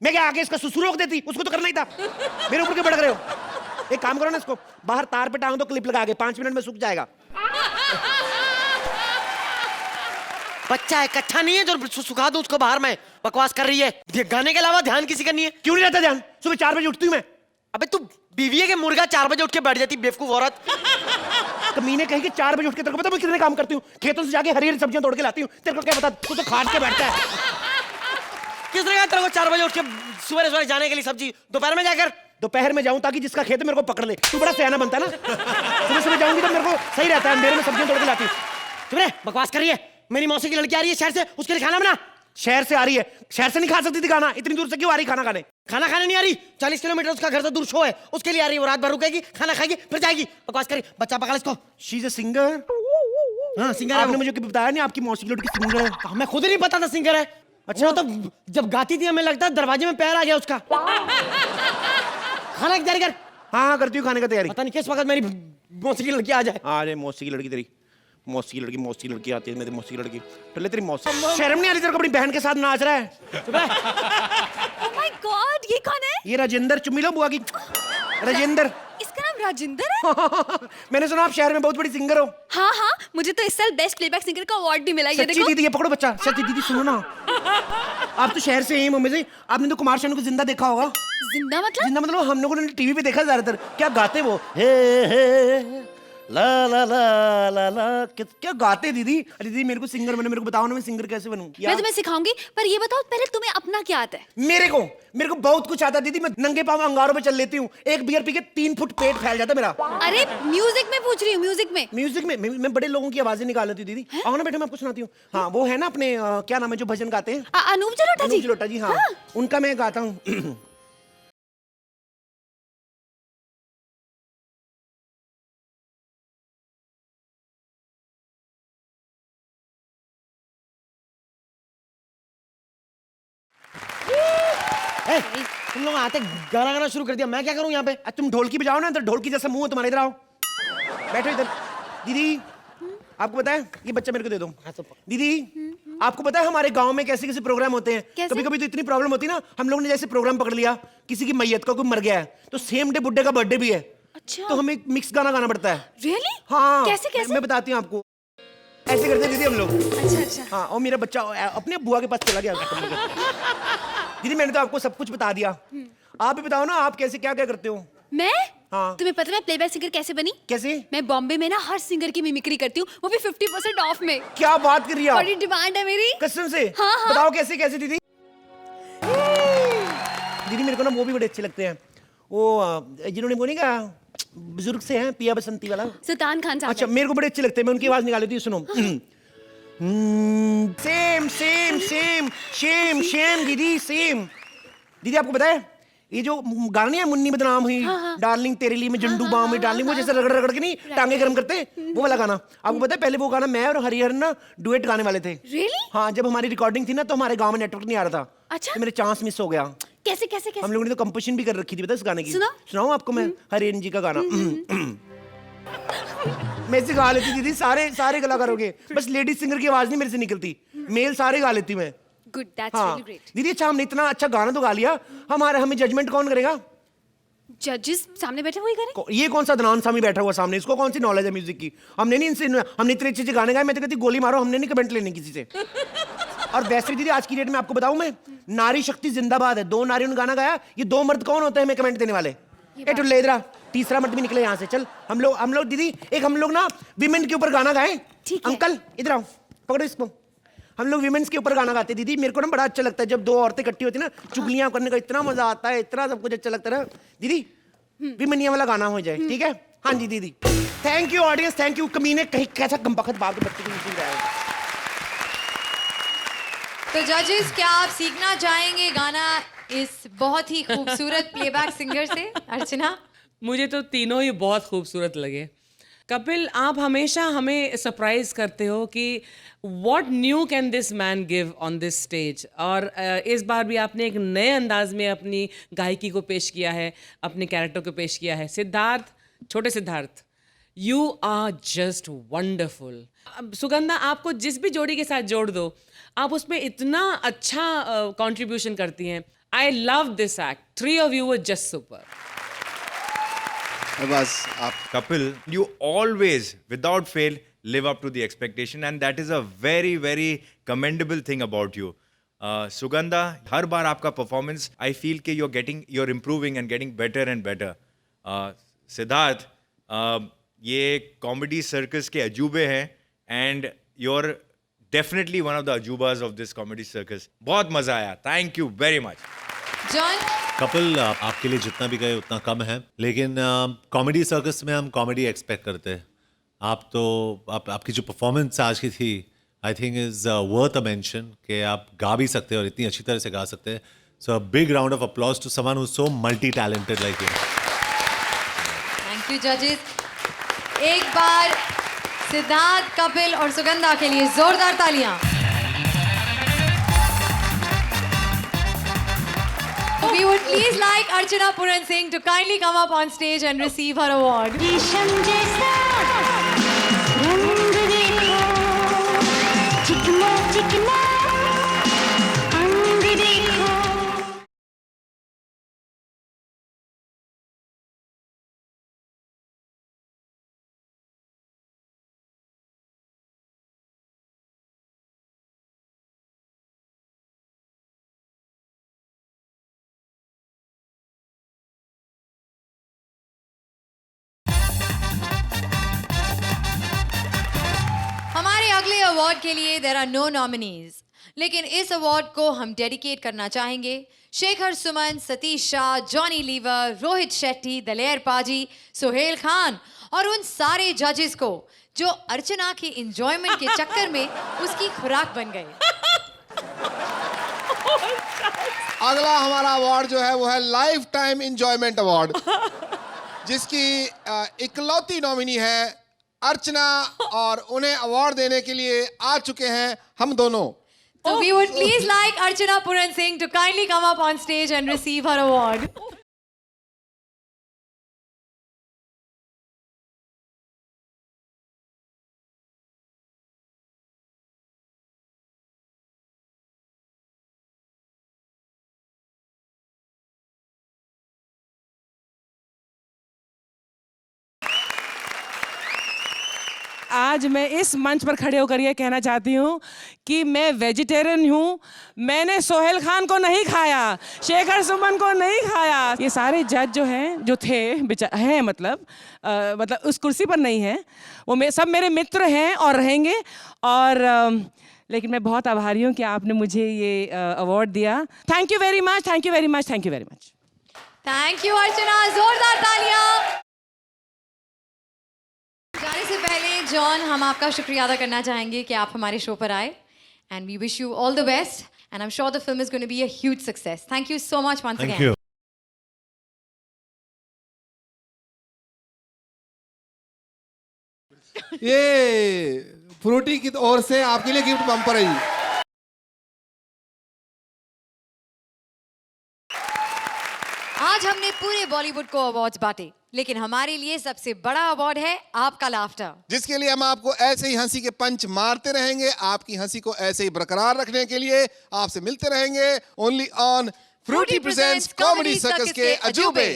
मैं क्या आगे इसका सुसु रोक देती? उसको तो करना ही था। मेरे ऊपर क्यों भड़क रहे हो? एक काम करो ना, इसको बाहर तार पे टांग दो, क्लिप लगा के 5 मिनट में सूख जाएगा। बच्चा है, कच्चा नहीं है जो सुखा दो उसको बाहर में। बकवास कर रही है। गाने के अलावा ध्यान किसी का नहीं है। क्यों नहीं रहता ध्यान? सुबह 4 बजे उठती हूँ मैं। अबे तू बीवी है कि मुर्गा 4 बजे उठ के बैठ जाती बेवकूफ औरत। कमीने कहीं के 4 बजे उठ के, तेरे को पता मैं कितने काम करती हूँ? खेतों से जाके हरी हरी सब्जियां तोड़ के लाती हूँ। तेरे को क्या पता, तू तो खाट के बैठता है। किसने कहा तेरे को 4 बजे उठ के सुबह सुबह जाने के लिए सब्जी? दोपहर में जाकर। दोपहर में जाऊं ताकि जिसका खेत है मेरे को पकड़ ले। तू बड़ा सयाना बनता है ना। सुबह सुबह जाऊंगी तो मेरे को सही रहता है, अंधेरे में सब्जियां तोड़ के लाती हूँ। तुम्हें बकवास कर रही है। मेरी मौसी की लड़की आ रही है शहर से, उसके लिए खाना बना। शहर से आ रही है, शहर से नहीं खा सकती थी खाना? इतनी दूर से क्यों आ रही खाना खाने? खाना खाने नहीं आ रही, 40 किलोमीटर उसका घर से दूर शो है, उसके लिए आ रही है। वो रात भर रुकेगी, खाना खाएगी, फिर जाएगी। बकवास करी। बच्चा पकड़ इसको। She is a singer. हाँ सिंगर है। आपने मुझे बताया नहीं आपकी मौसी की लड़की सिंगर है। हमें खुद ही नहीं पता था सिंगर है। अच्छा तो जब गाती थी हमें लगता है दरवाजे में पैर आ गया उसका। खाना की तैयारी कर। हाँ करती हूँ खाने का तैयारी। पता नहीं किस वक्त मेरी मौसी की लड़की आ जाए। आ जाए मौसी की लड़की तेरी। मौसी की लड़की आती है, मेरी मौसी की लड़की। पहले तेरी मौसी। शर्म नहीं आ रही तेरे को अपनी बहन के साथ नाच रहा है? Oh my God, ये कौन है? ये राजेंद्र, चुम्मी लो बुआ की। राजेंद्र। इसका नाम राजेंद्र है? मैंने सुना आप शहर में बहुत बड़ी सिंगर हो। हाँ हाँ, मुझे तो इस साल बेस्ट प्लेबैक सिंगर का अवार्ड भी मिला। ये सच्ची देखो। दीदी, ये पकड़ो बच्चा। सच्ची दीदी सुनो ना, आप तो शहर से ही मुंबई से। आपने तो कुमार शानू को जिंदा देखा होगा। जिंदा मतलब? जिंदा मतलब हम लोगों ने टीवी पे देखा ज्यादातर। क्या गाते वो? हे हे ला ला ला ला ला। क्या गाते दीदी? अरे दीदी मेरे को सिंगर बने, मेरे को बताओ ना मैं सिंगर कैसे बनूं? मैं तुम्हें सिखाऊंगी, पर ये बताओ पहले तुम्हें अपना क्या आता है? मेरे को बहुत कुछ आता है दीदी। मैं नंगे पांव अंगारों पे चल लेती हूँ। एक बियर पी के 3 फुट पेट फैल जाता मेरा। अरे म्यूजिक में पूछ रही हूँ, म्यूजिक में मैं बड़े लोगों की आवाजें निकाल लेती हूँ दीदी। आओ ना बेटा, मैं आपको सुनाती हूँ। हाँ वो है ना अपने क्या नाम है जो भजन गाते हैं? अनूप जलोटा जी। हाँ उनका मैं गाता हूँ। तुम लोग आते गाना गाना शुरू कर दिया, मैं क्या करूं यहाँ पे? तुम ढोलकी बजाओ ना, इधर ढोलकी जैसा मुंह है तुम्हारे, इधर आओ, बैठो इधर। दीदी आपको पता है, ये बच्चा मेरे को दे दो। दीदी आपको पता है हमारे गांव में कैसे कैसे प्रोग्राम होते हैं? कभी कभी तो इतनी प्रॉब्लम होती है ना, हम लोग ने जैसे प्रोग्राम पकड़ लिया, किसी की मैयत का कोई मर गया है, तो सेम डे बुड्ढे का बर्थडे भी है। अच्छा। तो हमें मिक्स गाना गाना पड़ता है। Really? हाँ कैसे कैसे? मैं बताती हूँ आपको, ऐसे करते हैं दीदी हम लोग। अच्छा। हाँ, और मेरा बच्चा अपने बुआ के पास चला गया। दीदी मैंने तो आपको सब कुछ बता दिया, आप भी बताओ ना, आप कैसे क्या क्या करते हो? मैं? हाँ। तुम्हें पता है मैं प्लेबैक सिंगर कैसे बनी? कैसे? मैं बॉम्बे में ना हर सिंगर की मिमिक्री करती हूँ, वो भी 50% ऑफ में। क्या बात कर रही है? बड़ी डिमांड है मेरी। कसम से? हाँ। बताओ कैसे कैसे दीदी? दीदी मेरे को ना वो भी बड़े अच्छे लगते हैं, वो जिन्होंने वो नहीं कहा, बुजुर्ग से हैं, पिया बसंती वाला, सुल्तान खान साहब। अच्छा, मेरे को बड़े अच्छे लगते हैं, मैं उनकी आवाज निकाल लेती हूँ, सुनो। Same same same Shem Shem दीदी सेम। दीदी आपको पता है ये जो गाना नहीं है, मुन्नी बदनाम हुई, डार्लिंग तेरे लिए मैं जंडू बाम में, डार्लिंग वो जैसे रगड़ रगड़ के नहीं टांगे गर्म करते, वो वाला गाना आपको पता है? पहले वो गाना मैं और हरिहरन ना डुएट गाने वाले थे। Really? हाँ, जब हमारी रिकॉर्डिंग थी ना तो हमारे गांव में नेटवर्क नहीं आ रहा था। अच्छा। तो मेरे चांस मिस हो गया। कैसे कैसे कैसे? हम लोगों ने तो कंपोजिशन भी कर रखी थी, पता है इस गाने की? सुनाऊं आपको मैं हरिहरन जी का गाना? मैं से गा लेती दीदी, सारे कलाकारों के, बस लेडीज सिंगर की आवाज नहीं मेरे से निकलती, मेल सारे गा लेती मैं। गुड, दैट्स हाँ रियली ग्रेट। दीदी, अच्छा हमने इतना अच्छा गाना तो गा लिया, हमें जजमेंट कौन करेगा? जजेस सामने बैठे वही करें। ये कौन सा अदनान सामी बैठा हुआ सामने, इसको कौन सी नॉलेज है म्यूजिक की? हमने इतने अच्छे गाने गाए, मैं तो कहती गोली मारो, हमने नहीं कमेंट लेने किसी से। और वैसे भी दीदी आज की डेट में आपको बताऊं मैं, नारी शक्ति जिंदाबाद है, 2 नारियों ने गाना गाया, ये 2 मर्द कौन होते हैं हमें कमेंट देने वाले? ले इधर, तीसरा मर्द भी निकले यहाँ से। चल हम लोग दीदी एक हम लोग ना विमेन के ऊपर गाना गाए। अंकल इधर आओ, पकड़ो इसको। हम लोग विमेन्स के ऊपर गाना गाते दीदी, मेरे को ना बड़ा अच्छा लगता है जब 2 औरतें इकट्ठी होती है ना, चुगलियां करने का इतना मजा आता है, इतना सब कुछ अच्छा लगता है ना दीदी। विमेनिया वाला गाना हो जाए, ठीक है? हाँ जी दीदी, thank you audience, thank you. कमीने कहीं कैसा कमबख्त बाप के बच्चे को नहीं रहा है। तो जजेस, क्या आप सीखना चाहेंगे गाना इस बहुत ही खूबसूरत प्लेबैक सिंगर से? अर्चना? मुझे तो तीनों ही बहुत खूबसूरत लगे। कपिल, आप हमेशा हमें सरप्राइज करते हो कि what new can this man give on this stage, और इस बार भी आपने एक नए अंदाज में अपनी गायकी को पेश किया है, अपने कैरेक्टर को पेश किया है। सिद्धार्थ, छोटे Siddharth, you are just wonderful. Sugandha, आपको जिस भी जोड़ी के साथ जोड़ दो, आप उसमें इतना अच्छा कंट्रीब्यूशन करती हैं। I love this act, 3 of you were just super. बस आप Kapil, you always without fail live up to the expectation, and that is a very very commendable thing about you. Sugandha, हर बार आपका performance I feel कि you're improving and getting better and better. Siddharth, ये comedy circus के अजूबे हैं, and you're definitely one of the Ajooba's of this comedy circus. बहुत मजा आया, thank you very much. John? Kapil, आपके लिए जितना भी गए उतना कम है, लेकिन कॉमेडी सर्कस में हम कॉमेडी एक्सपेक्ट करते हैं। आपकी जो परफॉर्मेंस आज की थी, I think is worth a mention, कि आप गा भी सकते हैं और इतनी अच्छी तरह से गा सकते हैं। So big round of applause to someone who is so multi talented like you. Thank you जजेस। एक बार सिद्धार्थ, कपिल और सुगंधा के लिए जोरदार तालियां। We would please like Archana Puran Singh to kindly come up on stage and receive her award. हमारे अगले award के लिए देयर आर नो नॉमिनीज, लेकिन इस अवार्ड को हम डेडिकेट करना चाहेंगे शेखर सुमन, सतीश शाह, जॉनी लीवर, रोहित शेट्टी, दलेर पाजी, सुहेल खान और उन सारे जजेस को जो अर्चना की एंजॉयमेंट के चक्कर में उसकी खुराक बन गए। अगला हमारा अवार्ड जो है वो है लाइफ टाइम एंजॉयमेंट अवार्ड, जिसकी इकलौती नॉमिनी है अर्चना, और उन्हें अवार्ड देने के लिए आ चुके हैं हम दोनों। So we would please like Archana Puran Singh to kindly come up on stage and receive her award. आज मैं इस मंच पर खड़े होकर ये कहना चाहती हूँ कि मैं वेजिटेरियन हूँ। मैंने सोहेल खान को नहीं खाया, शेखर सुमन को नहीं खाया। ये सारे जज जो हैं, जो थे हैं, मतलब उस कुर्सी पर नहीं हैं, वो सब मेरे मित्र हैं और रहेंगे। और लेकिन मैं बहुत आभारी हूँ कि आपने मुझे ये अवार्ड दिया। Thank you very much, thank you very much, thank you very much. Thank you Archana, जोरदार तालियां। जाने से पहले जॉन, हम आपका शुक्रिया अदा करना चाहेंगे कि आप हमारे शो पर आए, and we wish you all the best, and I am sure the film is going to be a huge success. Thank you so much once again. ये फ्रूटी की ओर से आपके लिए गिफ्ट बम्पर है जी। आज हमने पूरे बॉलीवुड को अवार्ड्स बांटे, लेकिन हमारे लिए सबसे बड़ा अवार्ड है आपका लाफ्टर, जिसके लिए हम आपको ऐसे ही हंसी के पंच मारते रहेंगे। आपकी हंसी को ऐसे ही बरकरार रखने के लिए आपसे मिलते रहेंगे only on Frooti presents comedy circus के अजूबे।